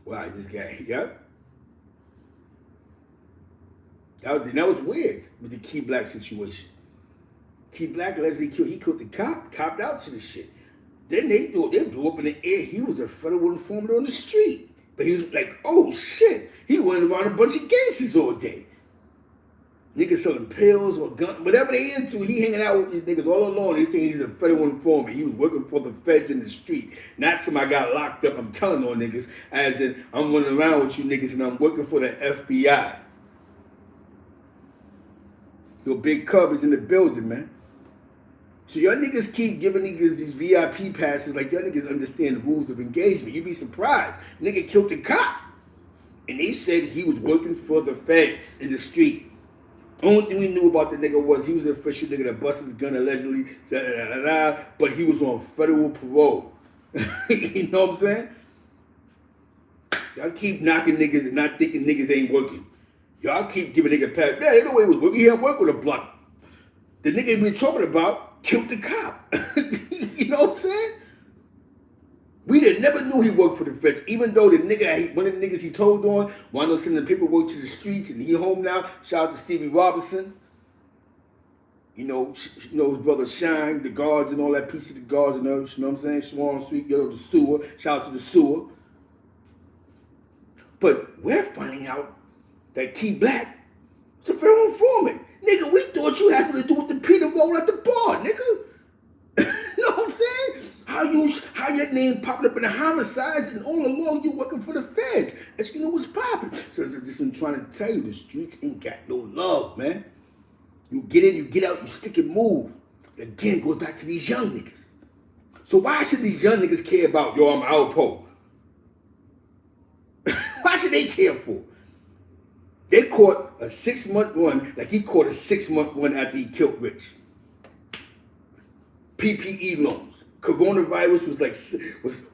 [SPEAKER 1] Wow, this guy, yep. That was weird with the Key Black situation. Key Black, Leslie killed, he killed the cop, copped out to the shit. Then they blew up in the air. He was a federal informant on the street. But he was like, oh shit, he went around a bunch of gangsters all day. Niggas selling pills or guns, whatever they into, he hanging out with these niggas all alone. They saying he's a federal informant. He was working for the feds in the street. Not somebody got locked up, I'm telling on niggas, as in I'm running around with you niggas and I'm working for the FBI. Your big cub is in the building, man. So y'all niggas keep giving niggas these VIP passes like y'all niggas understand the rules of engagement. You'd be surprised. Nigga killed the cop. And they said he was working for the feds in the street. Only thing we knew about the nigga was he was an official nigga that busted his gun allegedly, but he was on federal parole. You know what I'm saying? Y'all keep knocking niggas and not thinking niggas ain't working. Y'all keep giving nigga pass. Man, they know he was working. He had work with a block. The nigga we talking about killed the cop. You know what I'm saying? We never knew he worked for the feds, even though the nigga, one of the niggas he told on, wound up sending the paperwork to the streets, and he home now. Shout out to Stevie Robinson. You know his brother Shine, the guards and all that piece of the guards and everything, you know what I'm saying? Swan Street, the sewer. Shout out to the sewer. But we're finding out that Key Black is a federal informant. Nigga, we thought you had something to do with the Peter roll at the bar, nigga. You know what I'm saying? How your name popped up in the homicides and all along you working for the feds. That's what's popping. So this I'm trying to tell you, the streets ain't got no love, man. You get in, you get out, you stick and move. Again, it goes back to these young niggas. So why should these young niggas care about, yo, I'm Alpo? Why should they care for? They caught a 6-month run like he caught a 6-month run after he killed Rich. PPE loans. Coronavirus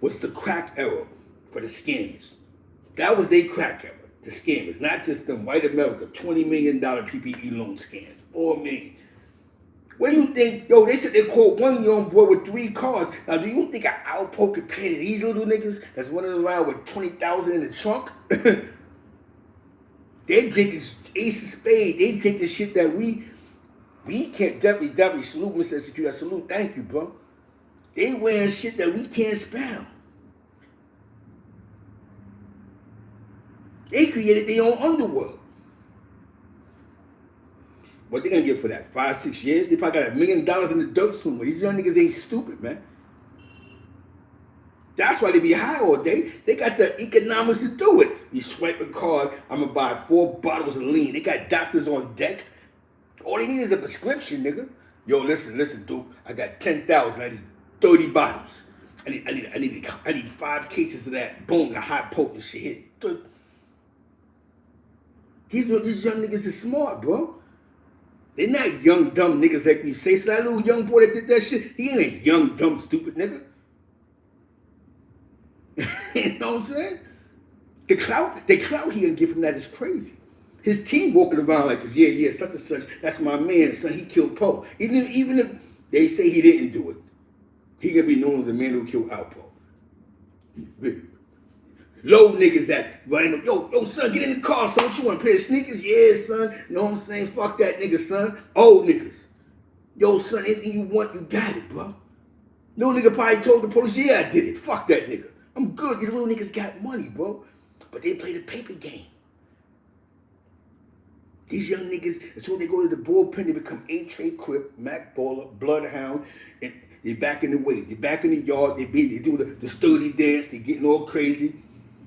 [SPEAKER 1] was the crack era for the scammers. That was their crack era, the scammers, not just them white America, $20 million PPE loan scams, $4 million. Where do you think, yo, they said they caught one young boy with 3 cars. Now, do you think an Alpo could pay to these little niggas that's running around with $20,000 in the trunk? They drinking Ace of Spades. They drinking shit that we can't definitely salute, Mr. Executor. Salute, thank you, bro. They wearing shit that we can't spell. They created their own underworld. What they gonna get for that? 5-6 years? They probably got $1 million in the dirt somewhere. These young niggas ain't stupid, man. That's why they be high all day. They got the economics to do it. You swipe a card, I'm gonna buy 4 bottles of lean. They got doctors on deck. All they need is a prescription, nigga. Yo, listen, dude. I got 10,000. I need 30 bottles. I need 5 cases of that. Boom, the high potent shit hit. These young niggas is smart, bro. They're not young, dumb niggas like we say. So that little young boy that did that shit, he ain't a young, dumb, stupid nigga. You know what I'm saying? The clout he gonna get from that is crazy. His team walking around like this, yeah, such and such. That's my man, son. He killed Poe. Even if they say he didn't do it, he gonna be known as the man who killed Alpo. Low niggas that running, yo, son, get in the car, son. What you want, a pair of sneakers? Yeah, son. You know what I'm saying? Fuck that nigga, son. Old niggas. Yo, son, anything you want, you got it, bro. No nigga probably told the police, yeah, I did it. Fuck that nigga. I'm good. These little niggas got money, bro. But they play the paper game. These young niggas, as soon as they go to the bullpen, they become A-Tray Crip, Mac Baller, Bloodhound, and they're back in the way. They're back in the yard. They do the sturdy dance. They getting all crazy.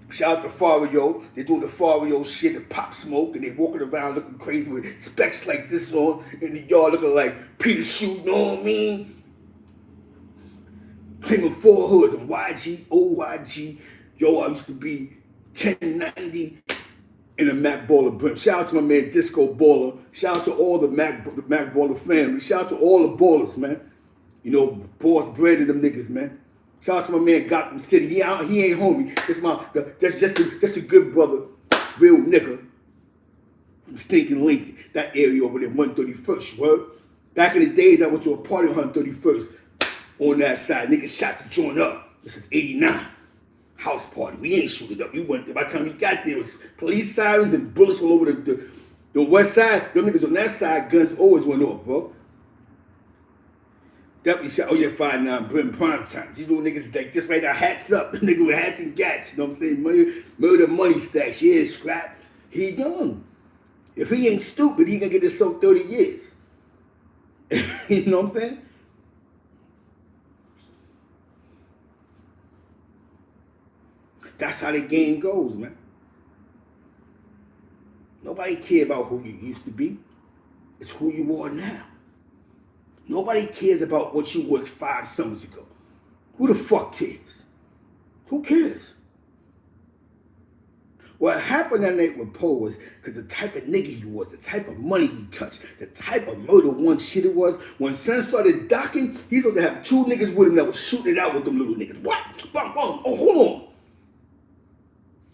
[SPEAKER 1] Shout out to Fario. They doing the Fario shit and Pop Smoke, and they walking around looking crazy with specs like this on in the yard, looking like Peter Shoot. You know what I mean? Claiming 4 hoods and YG, OYG, Yo, I used to be 1090 in a Mac Baller brim. Shout out to my man Disco Baller. Shout out to all the Mac Baller family. Shout out to all the ballers, man. You know, Boss Bread and them niggas, man. Shout out to my man Gotham City. He ain't homie. That's a good brother, real nigga. From Stinking Lincoln, that area over there, 131st, word. Back in the days, I went to a party on 131st. On that side, niggas shot the joint up. This is 89. House party. We ain't shoot it up. We went there. By the time we got there, it was police sirens and bullets all over the west side. Them niggas on that side, guns always went off, bro. Definitely shot. Oh yeah, 5'9", Brim prime time. These little niggas like this right now, hats up. Nigga with hats and gats. You know what I'm saying? Murder money stacks. Yeah, scrap. He young. If he ain't stupid, he gonna get himself 30 years. You know what I'm saying? That's how the game goes, man. Nobody cares about who you used to be. It's who you are now. Nobody cares about what you was 5 summers ago. Who the fuck cares? Who cares? What happened that night with Poe was because the type of nigga he was, the type of money he touched, the type of murder one shit it was. When Son started docking, he's supposed to have 2 niggas with him that was shooting it out with them little niggas. What? Bum, bum. Oh, hold on.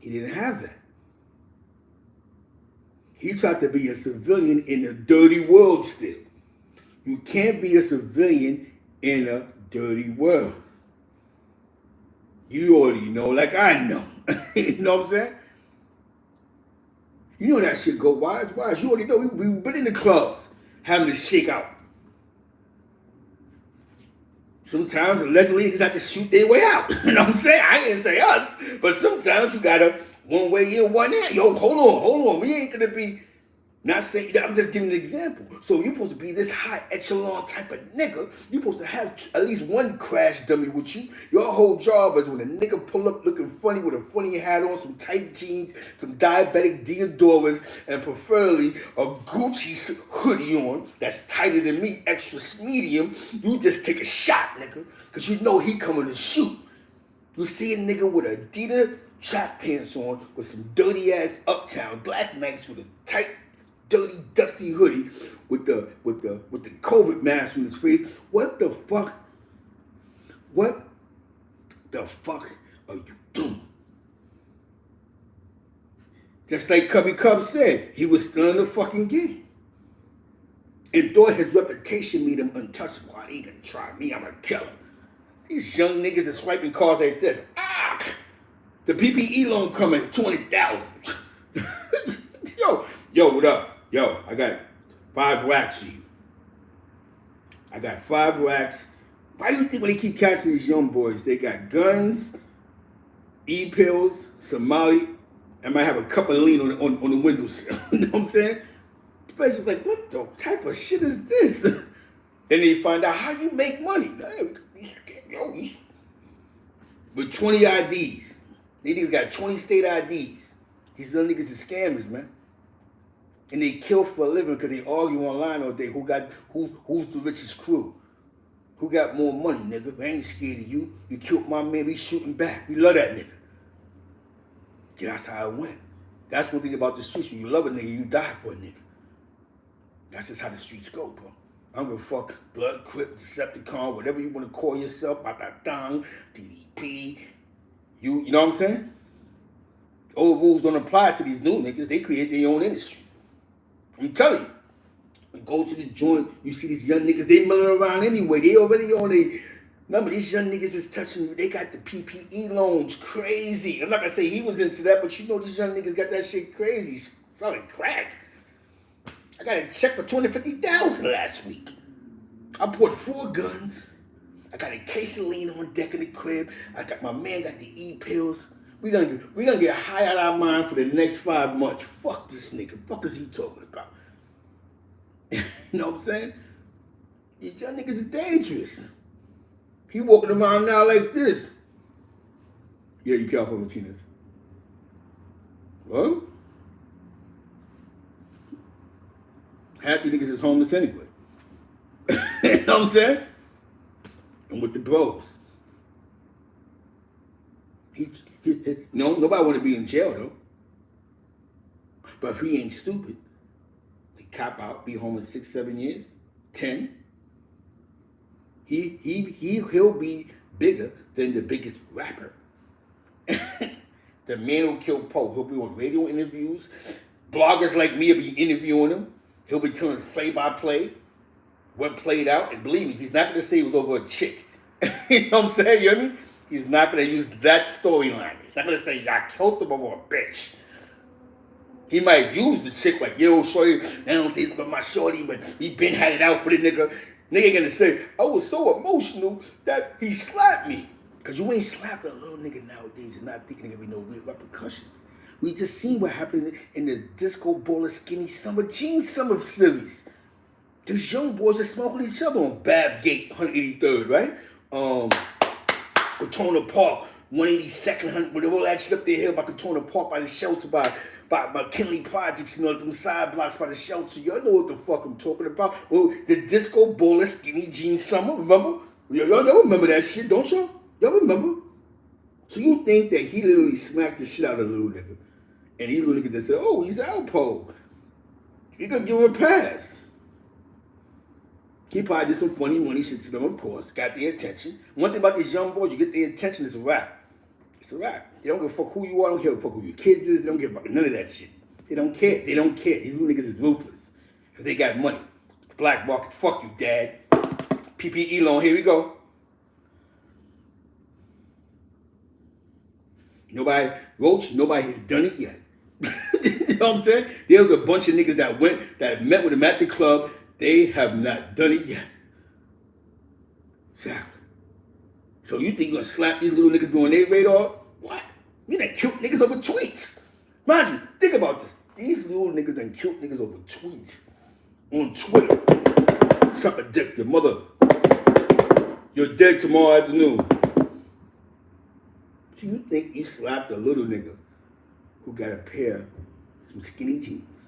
[SPEAKER 1] He didn't have that. He tried to be a civilian in a dirty world still. You can't be a civilian in a dirty world. You already know, like I know. You know what I'm saying? You know that shit go wise. You already know. We've been in the clubs having to shake out. Sometimes, allegedly, niggas have to shoot their way out. You know what I'm saying? I didn't say us, but sometimes you gotta one way in, one out. Yo, hold on. We ain't gonna be, not saying that, I'm just giving an example. So you're supposed to be this high echelon type of nigga. You're supposed to have at least one crash dummy with you. Your whole job is when a nigga pull up looking funny with a funny hat on, some tight jeans, some diabetic Deodoras, and preferably a Gucci hoodie on that's tighter than me, extra medium. You just take a shot, nigga, because you know he coming to shoot. You see a nigga with Adidas track pants on with some dirty ass Uptown Black Nikes with a tight, dirty, dusty hoodie with the COVID mask on his face. What the fuck? What the fuck are you doing? Just like Cubby Cub said, he was still in the fucking game. And thought his reputation made him untouchable. He ain't gonna try me, I'm a killer. These young niggas are swiping cars like this. Ah! The PPE loan coming, 200,000. Yo, what up? Yo, I got 5 racks for you. I got 5 racks. Why do you think when they keep catching these young boys, they got guns, E-pills, Somali, and might have a cup of lean on the windowsill. You know what I'm saying? The place is like, what the type of shit is this? Then they find out how you make money. Yo, with 20 IDs. These niggas got 20 state IDs. These little niggas are scammers, man. And they kill for a living because they argue online all day. Who's the richest crew? Who got more money, nigga? I ain't scared of you. You killed my man, we shooting back. We love that nigga. Yeah, that's how it went. That's one thing about the streets. When you love a nigga, you die for a nigga. That's just how the streets go, bro. I don't give a fuck. Blood, Crip, Decepticon, whatever you want to call yourself, Batatang, DDP. You know what I'm saying? Old rules don't apply to these new niggas. They create their own industry. I'm telling you. You go to the joint, you see these young niggas, they milling around anyway. They already on a... Remember, these young niggas is touching, they got the PPE loans crazy. I'm not gonna say he was into that, but you know these young niggas got that shit crazy. Selling crack. I got a check for $250,000 last week. I bought 4 guns. I got a case of lean on deck in the crib. I got my man got the E-pills. We gonna get high out of our mind for the next 5 months. Fuck this nigga. Fuck is he talking about? You know what I'm saying? These young niggas is dangerous. He walking around now like this. Yeah, you Alpo Martinez. Well, happy niggas is homeless anyway. You know what I'm saying? And with the bros. Nobody want to be in jail though. But if he ain't stupid, he cop out, be home in 6, 7 years, 10. He'll be bigger than the biggest rapper. The man who killed Poe. He'll be on radio interviews. Bloggers like me will be interviewing him. He'll be telling us play-by-play what played out. And believe me, he's not going to say it was over a chick. You know what I'm saying? You hear me? He's not going to use that storyline. He's not going to say, I killed him over a bitch. He might use the chick like, yo, shorty, I don't say about my shorty, but he been had it out for the nigga. Nigga ain't going to say, I was so emotional that he slapped me. Because you ain't slapping a little nigga nowadays and not thinking there going to be no real repercussions. We just seen what happened in the disco baller skinny summer jeans summer series. These young boys are smoking each other on Babgate, 183rd, right? Katona Park, 182nd, with all that shit up there here by Katona Park, by the shelter, by McKinley Projects, them side blocks by the shelter. Y'all know what the fuck I'm talking about. Well, the disco baller skinny jeans summer, remember? Y'all remember that shit, don't y'all? Y'all remember? So you think that he literally smacked the shit out of a little nigga. And these little niggas just said, oh, he's Alpo. You gonna give him a pass. He probably did some funny money shit to them, of course. Got their attention. One thing about these young boys, you get their attention, it's a rap. It's a rap. They don't give a fuck who you are. They don't give a fuck who your kids is. They don't give a fuck none of that shit. They don't care. They don't care. These little niggas is ruthless. Because they got money. Black market, fuck you, dad. PPE loan, here we go. Nobody has done it yet. You know what I'm saying? There was a bunch of niggas that met with him at the club. They have not done it yet. Exactly. So you think you're gonna slap these little niggas on their radar? What? You done killed niggas over tweets. Mind you, think about this. These little niggas done killed niggas over tweets. On Twitter. Suck a dick, your mother. You're dead tomorrow afternoon. So you think you slapped a little nigga who got a pair of some skinny jeans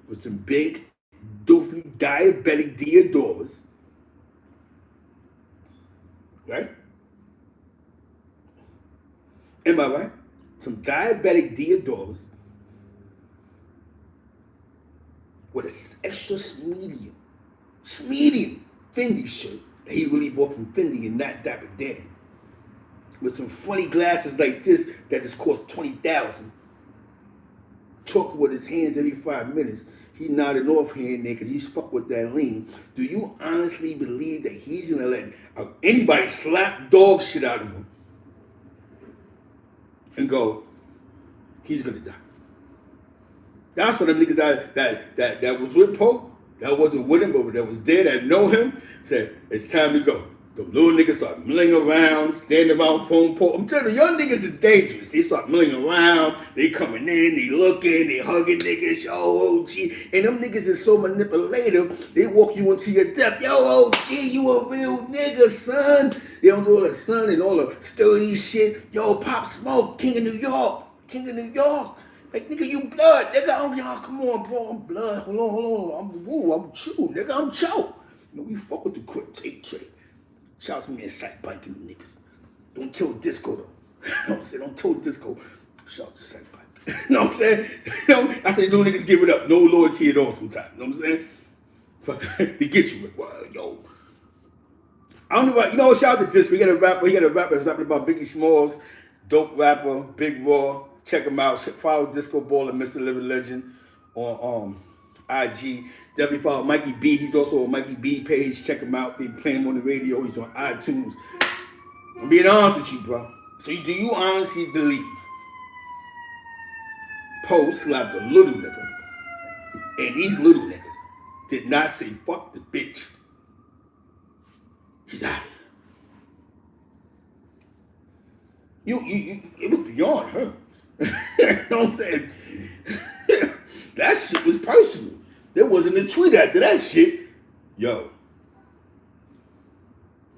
[SPEAKER 1] with some big, doofy, diabetic Diodoras, right? Am I right? Some diabetic Diodoras with an extra medium Fendi shirt that he really bought from Fendi and not Dapper Dan. With some funny glasses like this that just cost $20,000. Talking with his hands every 5 minutes. He nodded off here and there because he's fucked with that lean. Do you honestly believe that he's going to let anybody slap dog shit out of him and go, he's going to die? That's what them niggas that was with Pope, that wasn't with him, but that was there, that know him, said, it's time to go. The little niggas start milling around, standing around phone pole. I'm telling you, young niggas is dangerous. They start milling around, they coming in, they looking, they hugging niggas, yo, OG. And them niggas is so manipulative, they walk you into your death. Yo, OG, you a real nigga, son. They don't do all the son and all the sturdy shit. Yo, Pop Smoke, King of New York. Like, nigga, you blood. Nigga, y'all, come on, bro, I'm blood. Hold on. I'm true, nigga, I'm Joe. You know, we fuck with the quick tape trade. Shout out to me and Sight Biking niggas. Don't kill disco though. You know what I'm saying? Don't kill disco. Shout out to Sight Bike. You know what I'm saying? I say little niggas give it up. No loyalty at all sometimes. You know what I'm saying? They get you. Well, yo. I don't know about, shout out to Disco. He got a rapper that's rapping about Biggie Smalls. Dope rapper, Big Raw. Check him out. Follow Disco Baller, Mr. Living Legend on IG. Definitely follow Mikey B. He's also on Mikey B page. Check him out. They play him on the radio. He's on iTunes. I'm being honest with you, bro. So do you honestly believe Poe slapped a little nigga and these little niggas did not say fuck the bitch? He's out of here. It was beyond her. You know what I'm saying? That shit was personal. There wasn't a tweet after that shit. Yo,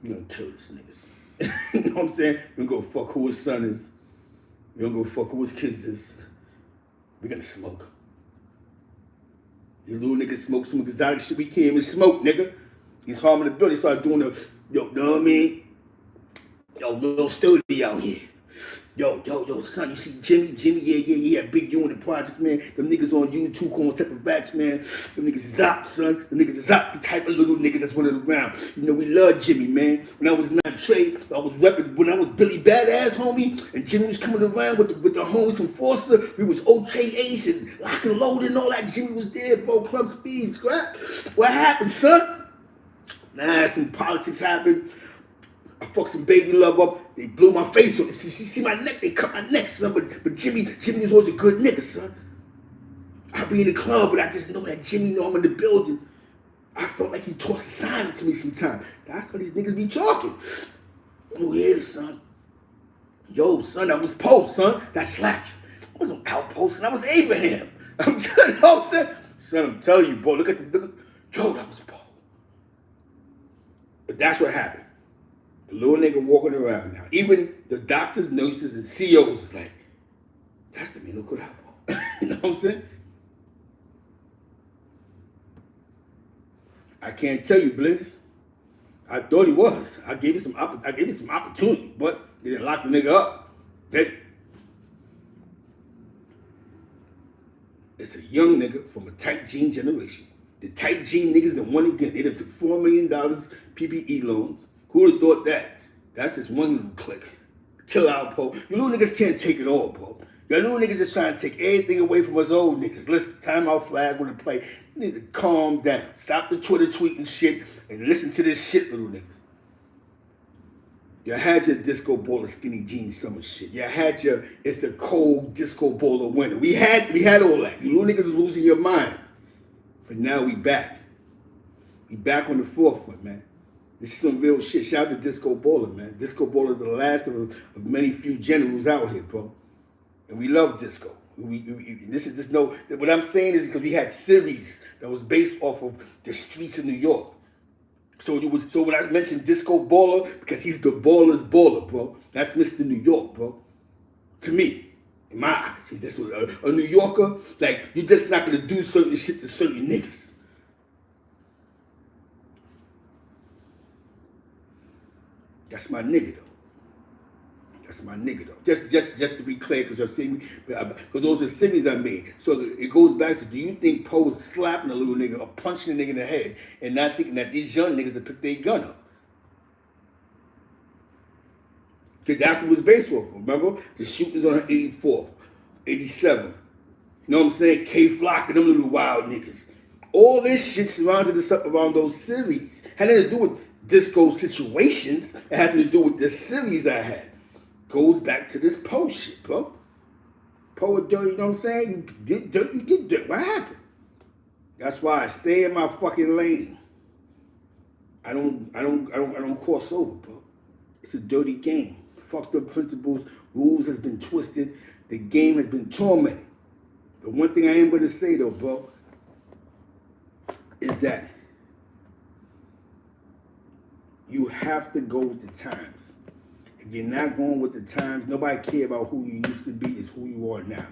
[SPEAKER 1] we gonna kill this niggas. You know what I'm saying? We gonna go fuck who his son is. We gonna go fuck who his kids is. We gonna smoke. These little niggas smoke some exotic shit we can't even smoke, nigga. He's harming the building. He started doing know what I mean? Yo, little sturdy out here. Yo, son, you see Jimmy, yeah, big U in the project, man. Them niggas on YouTube calling type of rats, man. Them niggas is out, son. Them niggas is out, the type of little niggas that's running around. You know, we love Jimmy, man. When I was not Trey, I was repping, when I was Billy Badass, homie, and Jimmy was coming around with the homies from Foster. We was OK Ace and Lock and Load and all that. Jimmy was there, bro, Club Speed, scrap. What happened, son? Nah, some politics happened. I fucked some baby love up. They blew my face off. See my neck? They cut my neck, son. But Jimmy is always a good nigga, son. I be in the club, but I just know that Jimmy know I'm in the building. I felt like he tossed a sign to me sometime. That's how these niggas be talking. Oh yeah, son. Yo, son, that was Poe, son. That slapped you. I wasn't Alpo, son. I was Abraham. I'm telling you, what I'm saying? Son, I'm telling you, bro. Look at yo, that was Poe. But that's what happened. The little nigga walking around now. Even the doctors, nurses, and CEOs is like, that's the man who could help. You know what I'm saying? I can't tell you, Blizz. I thought he was. I gave you some opportunity, but they didn't lock the nigga up. It's a young nigga from a tight jean generation. The tight jean niggas that won again. They done took $4 million PPE loans. Who would have thought that? That's just one little click. Kill Alpo. You little niggas can't take it all, bro. Y'all little niggas is trying to take everything away from us old niggas. Listen, timeout flag when to play. You need to calm down. Stop the Twitter tweeting shit and listen to this shit, little niggas. You had your disco baller skinny jeans summer shit. You had your it's a cold disco baller winter. We had all that. You little niggas was losing your mind. But now we back. We back on the forefront, man. This is some real shit. Shout out to Disco Baller, man. Disco Baller is the last of many few generals out here, bro. And we love disco. What I'm saying is because we had series that was based off of the streets of New York. So when I mentioned Disco Baller, because he's the baller's baller, bro. That's Mr. New York, bro. To me, in my eyes, he's just a New Yorker. Like, you're just not gonna do certain shit to certain niggas. That's my nigga though. That's my nigga though. Just to be clear, because you're seeing me, because those are series I made. So it goes back to: do you think Poe is slapping a little nigga or punching a nigga in the head, and not thinking that these young niggas will pick their gun up? Because that's what it was based off of. Remember the shootings on 84th, 87. You know what I'm saying? K-Flock and them little wild niggas. All this shit surrounded us up around those series. Had nothing to do with disco situations. It had to do with the series I had. Goes back to this Poe shit, bro. Poe dirt, you know what I'm saying? You get dirt, you get dirt. What happened? That's why I stay in my fucking lane. I don't cross over, bro. It's a dirty game. Fucked up principles, rules has been twisted, the game has been tormented. But one thing I am gonna say though, bro, is that you have to go with the times. If you're not going with the times, nobody care about who you used to be, it's who you are now.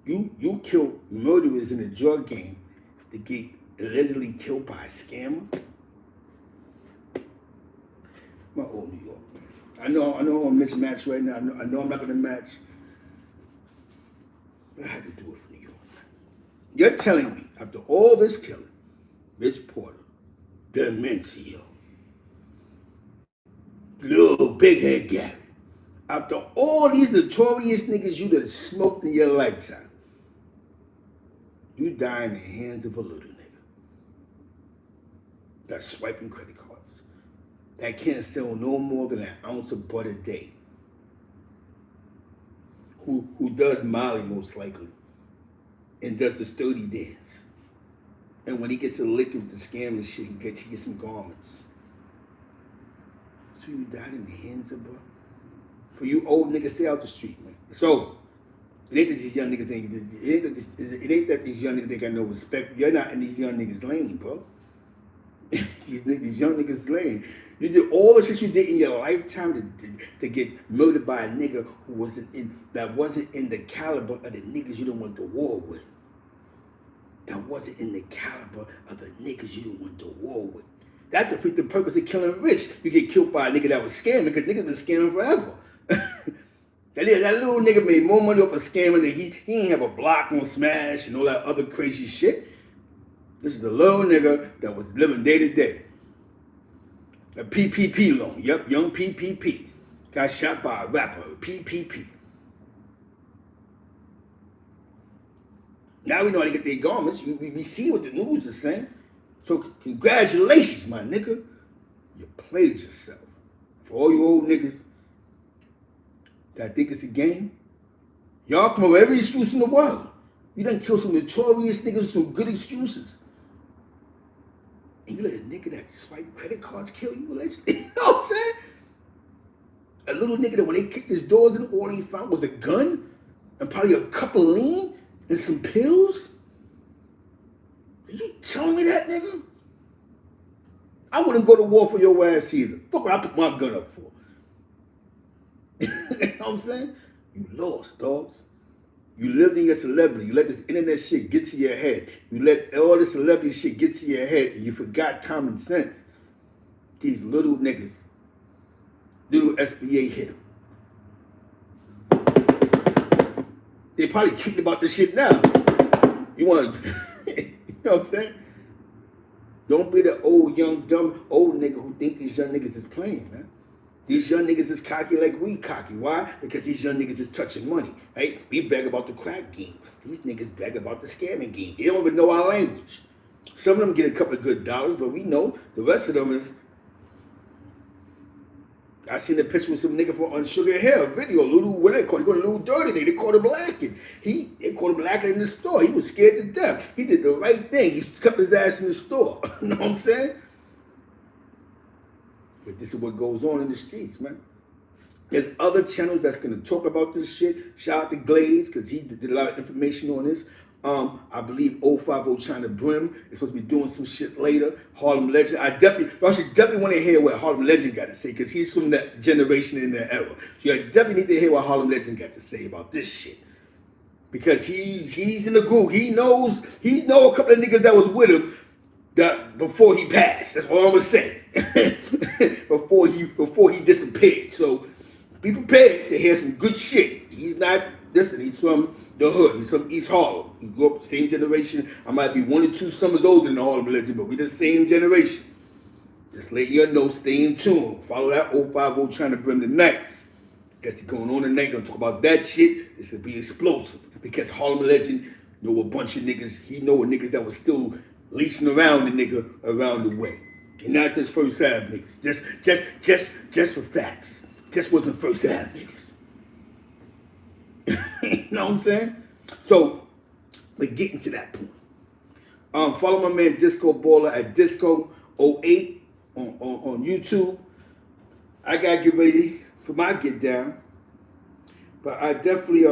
[SPEAKER 1] You killed murderers in a drug game to get allegedly killed by a scammer. My old New York, man. I know I'm mismatched right now. I know I'm not gonna match. But I had to do it for New York. You're telling me, after all this killing, Rich Porter, Dementia, little big head Gary, after all these notorious niggas you done smoked in your lifetime, you die in the hands of a little nigga that's swiping credit cards, that can't sell no more than an ounce of butter a day, who does Molly most likely, and does the sturdy dance. And when he gets a lick with the scam and shit, he gets some garments. So you died in the hands of, bro. For you old niggas, stay out the street, man. It's over. It ain't that these young niggas ain't got no respect. You're not in these young niggas' lane, bro. these young niggas' lane. You did all the shit you did in your lifetime to get murdered by a nigga who wasn't in the caliber of the niggas you don't went to war with. that wasn't in the caliber of the niggas you didn't want to war with. That defeats the purpose of killing rich. You get killed by a nigga that was scamming, because niggas been scamming forever. That little nigga made more money off of scamming than he ain't have a block on Smash and all that other crazy shit. This is a little nigga that was living day to day. A PPP loan. Yep, young PPP. Got shot by a rapper. PPP. Now we know how to get their garments. We see what the news is saying. So congratulations, my nigga. You played yourself. For all you old niggas that think it's a game, y'all come up with every excuse in the world. You done kill some notorious niggas with some good excuses. And you let a nigga that swipe credit cards kill you? You know what I'm saying? A little nigga that when they kicked his doors in, all he found was a gun and probably a cup of lean and some pills? Are you telling me that, nigga? I wouldn't go to war for your ass either. Fuck what I put my gun up for. You know what I'm saying? You lost, dogs. You lived in your celebrity. You let this internet shit get to your head. You let all this celebrity shit get to your head, and you forgot common sense. These little niggas, little SBA hit them. They probably tweeting about this shit now. You want to, you know what I'm saying? Don't be the old, young, dumb, old nigga who think these young niggas is playing, man. These young niggas is cocky like we cocky. Why? Because these young niggas is touching money, right? We brag about the crack game. These niggas brag about the scamming game. They don't even know our language. Some of them get a couple of good dollars, but we know the rest of them is... I seen a picture with some nigga from on Sugar Hill video. Little, what they call it? Little dirty. They called him lacking. They called him lacking in the store. He was scared to death. He did the right thing. He kept his ass in the store. You know what I'm saying? But this is what goes on in the streets, man. There's other channels that's going to talk about this shit. Shout out to Glaze, because he did a lot of information on this. I believe 050 China Brim is supposed to be doing some shit later. Harlem Legend. I should definitely want to hear what Harlem Legend got to say, because he's from that generation in that era. So I definitely need to hear what Harlem Legend got to say about this shit. Because he's in the group. He know a couple of niggas that was with him that before he passed. That's all I'm gonna say. before he disappeared. So be prepared to hear some good shit. He's not, listen, he's from the hood. He's from East Harlem. He grew up the same generation. I might be 1 or 2 summers older than the Harlem Legend, but we the same generation. Just let you know, stay in tune. Follow that 050 Trying to Bring tonight. Guess he's going on tonight. Gonna talk about that shit. This will be explosive. Because Harlem Legend know a bunch of niggas. He know niggas that was still leasing around the nigga around the way. And not just First Ave niggas. Just for facts. Just wasn't First Ave niggas. You know what I'm saying? So, we're getting to that point. Follow my man Disco Baller at Disco08 on YouTube. I gotta get ready for my get down. But I definitely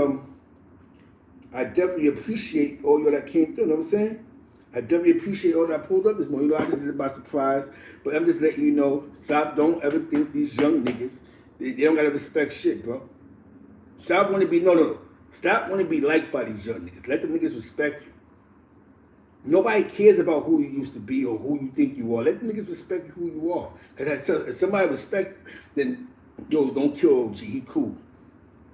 [SPEAKER 1] appreciate all y'all that came through, you know what I'm saying? I definitely appreciate all that pulled up this morning. You know, I just did it by surprise. But I'm just letting you know, don't ever think these young niggas, they don't gotta respect shit, bro. Stop wanting to be, Stop wanting to be liked by these young niggas. Let them niggas respect you. Nobody cares about who you used to be or who you think you are. Let them niggas respect who you are. Because if somebody respect you, then, don't kill OG. He cool.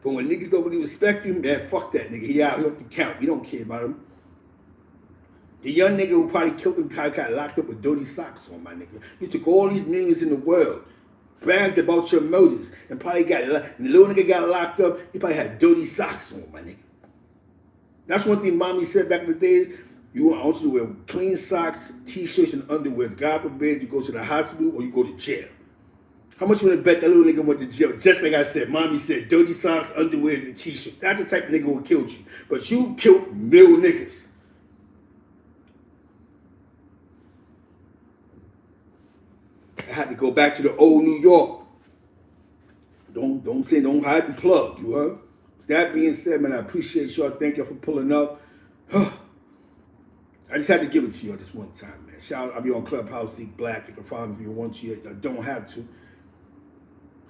[SPEAKER 1] But when niggas don't really respect you, man, fuck that nigga. He out here off the count. You don't care about him. The young nigga who probably killed him probably got locked up with dirty socks on, my nigga. You took all these millions in the world, bragged about your murders, and probably the little nigga got locked up, he probably had dirty socks on, my nigga. That's one thing mommy said back in the days. I want you to wear clean socks, t-shirts, and underwears. God forbid you go to the hospital or you go to jail. How much you want to bet that little nigga went to jail? Just like I said, mommy said, dirty socks, underwears, and t-shirts. That's the type of nigga who killed you. But you killed real niggas. I had to go back to the old New York. Don't hide the plug, you heard? That being said, man, I appreciate y'all. Thank y'all for pulling up. I just had to give it to y'all this one time, man. Shout out, I'll be on Clubhouse, Zeke Black. You can follow me if you want to. I don't have to.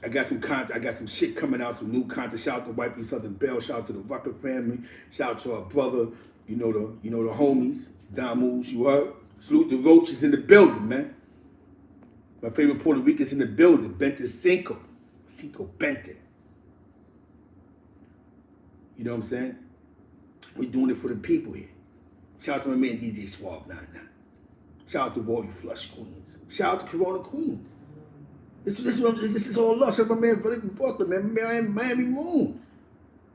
[SPEAKER 1] I got some content. I got some shit coming out, some new content. Shout out to White Southern Bell. Shout out to the Rucker family. Shout out to our brother. You know the homies. Damus, you heard? Salute the Roaches in the building, man. My favorite Puerto Rican's in the building. Bente Cinco. Cinco Bente. You know what I'm saying? We're doing it for the people here. Shout out to my man DJ Swab 99. Shout out to all you Flush Queens. Shout out to Corona Queens. This is all love. Shout out to my man Brooklyn, man, Miami Moon.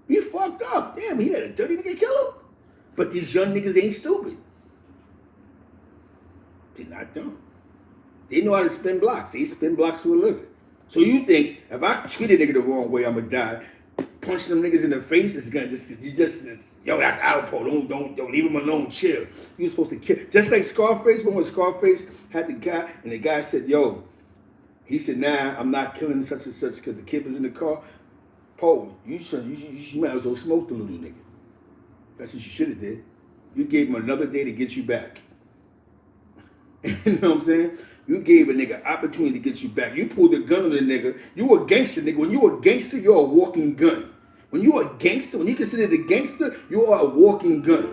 [SPEAKER 1] We fucked up. Damn, he had a dirty nigga kill him. But these young niggas ain't stupid. They're not dumb. They know how to spin blocks. They spin blocks for a living. So you think if I treat a nigga the wrong way, I'ma die? Punch them niggas in the face, it's gonna yo, that's Alpo. Don't leave him alone, chill. You supposed to kill. Just like Scarface, when Scarface had the guy, and the guy said, yo, he said, nah, I'm not killing such and such because the kid was in the car. Po, you might as well smoke the little nigga. That's what you should have did. You gave him another day to get you back. You know what I'm saying? You gave a nigga opportunity to get you back. You pulled a gun on the nigga. You a gangster, nigga. When you a gangster, you're a walking gun. When you a gangster, when you consider the gangster, you are a walking gun.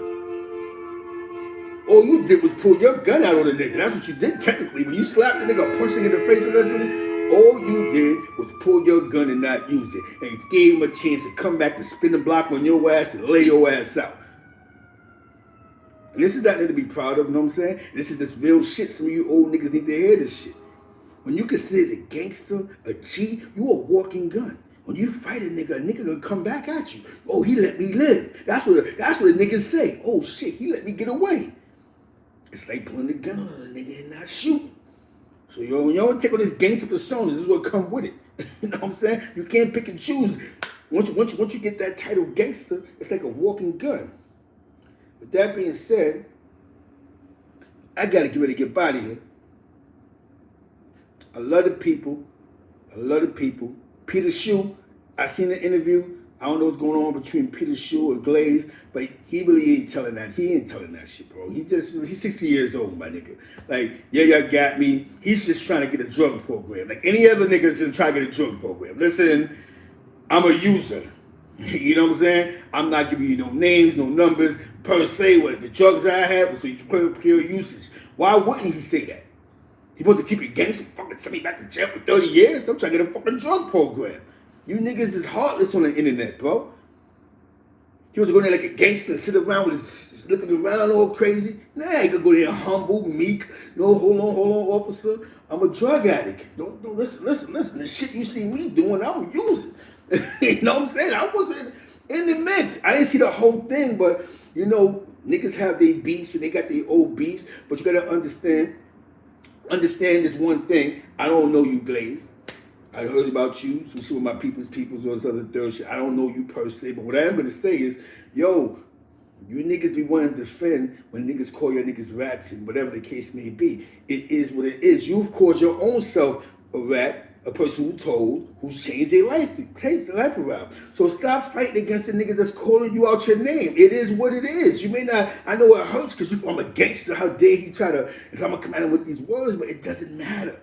[SPEAKER 1] All you did was pull your gun out on the nigga. That's what you did technically. When you slapped the nigga, punched him in the face allegedly, all you did was pull your gun and not use it. And you gave him a chance to come back and spin the block on your ass and lay your ass out. And this is nothing to be proud of, you know what I'm saying? This is this real shit. Some of you old niggas need to hear this shit. When you consider the gangster a G, you a walking gun. When you fight a nigga gonna come back at you. Oh, he let me live. That's what the niggas say. Oh shit, he let me get away. It's like pulling the gun on a nigga and not shooting. So when you don't take on this gangster persona, this is what come with it. You know what I'm saying? You can't pick and choose. Once you get that title gangster, it's like a walking gun. With that being said, I gotta get ready to get out of here. I love the people. Peter Shue, I seen the interview. I don't know what's going on between Peter Shue and Glaze, but he really ain't telling that. He ain't telling that shit, bro. He's 60 years old, my nigga. Like, yeah, y'all got me. He's just trying to get a drug program. Like any other niggas just trying to get a drug program. Listen, I'm a user. You know what I'm saying? I'm not giving you no names, no numbers, per se. What the drugs I had was for pure usage. Why wouldn't he say that? He wants to keep it gangster, fucking send me back to jail for 30 years? I'm trying to get a fucking drug program. You niggas is heartless on the internet, bro. He was going there like a gangster and sit around with his looking around all crazy. Nah, he could go there humble, meek. No, hold on, officer. I'm a drug addict. Don't listen. The shit you see me doing, I'm using. You know what I'm saying? I wasn't in the mix. I didn't see the whole thing, but you know, niggas have their beefs and they got their old beefs, but you gotta understand this one thing. I don't know you, Glaze. I heard about you, some shit with my people's or this other third shit. I don't know you per se, but what I am gonna say is, yo, you niggas be wanting to defend when niggas call your niggas rats and whatever the case may be. It is what it is. You've called your own self a rat, a person who's changed their life, takes their life around. So stop fighting against the niggas that's calling you out your name. It is what it is. You may not, I know it hurts because I'm a gangster. How dare he try to, if I'm gonna come at him with these words, but it doesn't matter.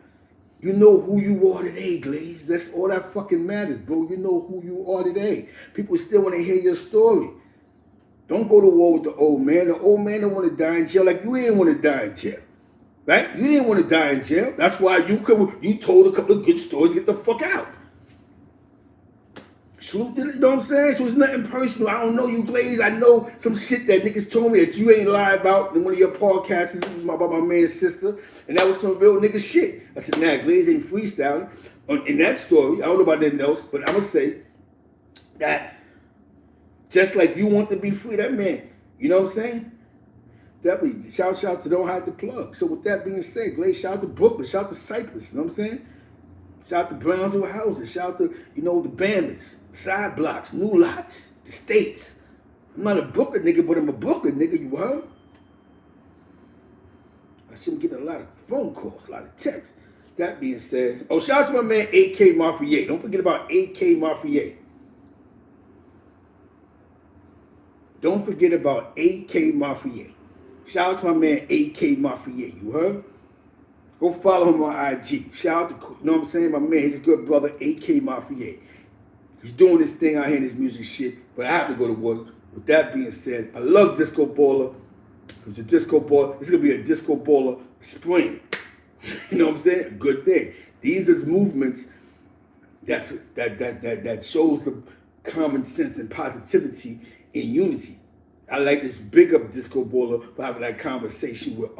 [SPEAKER 1] You know who you are today, Glaze. That's all that fucking matters, bro. You know who you are today. People still want to hear your story. Don't go to war with the old man. The old man don't want to die in jail like you didn't want to die in jail. Right? You didn't want to die in jail. That's why you told a couple of good stories to get the fuck out. Salute, you know what I'm saying? So it's nothing personal. I don't know you, Glaze. I know some shit that niggas told me that you ain't lied about in one of your podcasts about my man's sister. And that was some real nigga shit. I said, nah, Glaze ain't freestyling. In that story, I don't know about anything else, but I'm going to say that just like you want to be free, that man, you know what I'm saying? That was shout out to Don't Hide the Plug. So with that being said, Glaze, shout out to Brooklyn, shout out to Cypress, you know what I'm saying? Shout out to Brownsville houses, shout out to, the Bammers, side blocks, new lots, the states. I'm not a Brooklyn nigga, but I'm a Brooklyn nigga, you heard? I see him getting a lot of phone calls, a lot of texts. That being said, shout out to my man AK Mafia. Don't forget about AK Mafia. Don't forget about AK Mafia. Shout out to my man AK Mafia, you heard? Go follow him on IG. Shout out to, you know what I'm saying? My man, he's a good brother, AK Mafia. He's doing this thing out here in this music shit, but I have to go to work. With that being said, I love Disco Baller. It was a disco ball. It's gonna be a disco baller spring. You know what I'm saying? A good thing. These are movements that shows the common sense and positivity and unity. I like this. Big up Disco Baller for having that conversation with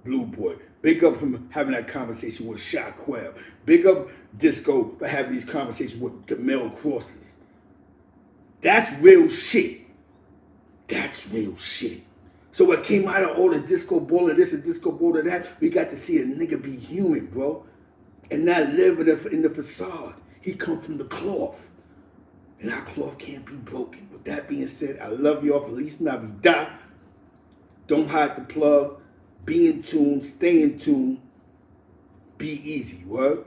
[SPEAKER 1] Blue Boy. Big up him having that conversation with Shaquille. Big up Disco for having these conversations with Demel Crosses. That's real shit. That's real shit. So what came out of all the Disco Baller this and Disco Baller that, we got to see a nigga be human, bro. And not live in the facade. He come from the cloth. And our cloth can't be broken. With that being said, I love y'all. Feliz Navidad. Don't hide the plug. Be in tune. Stay in tune. Be easy, word?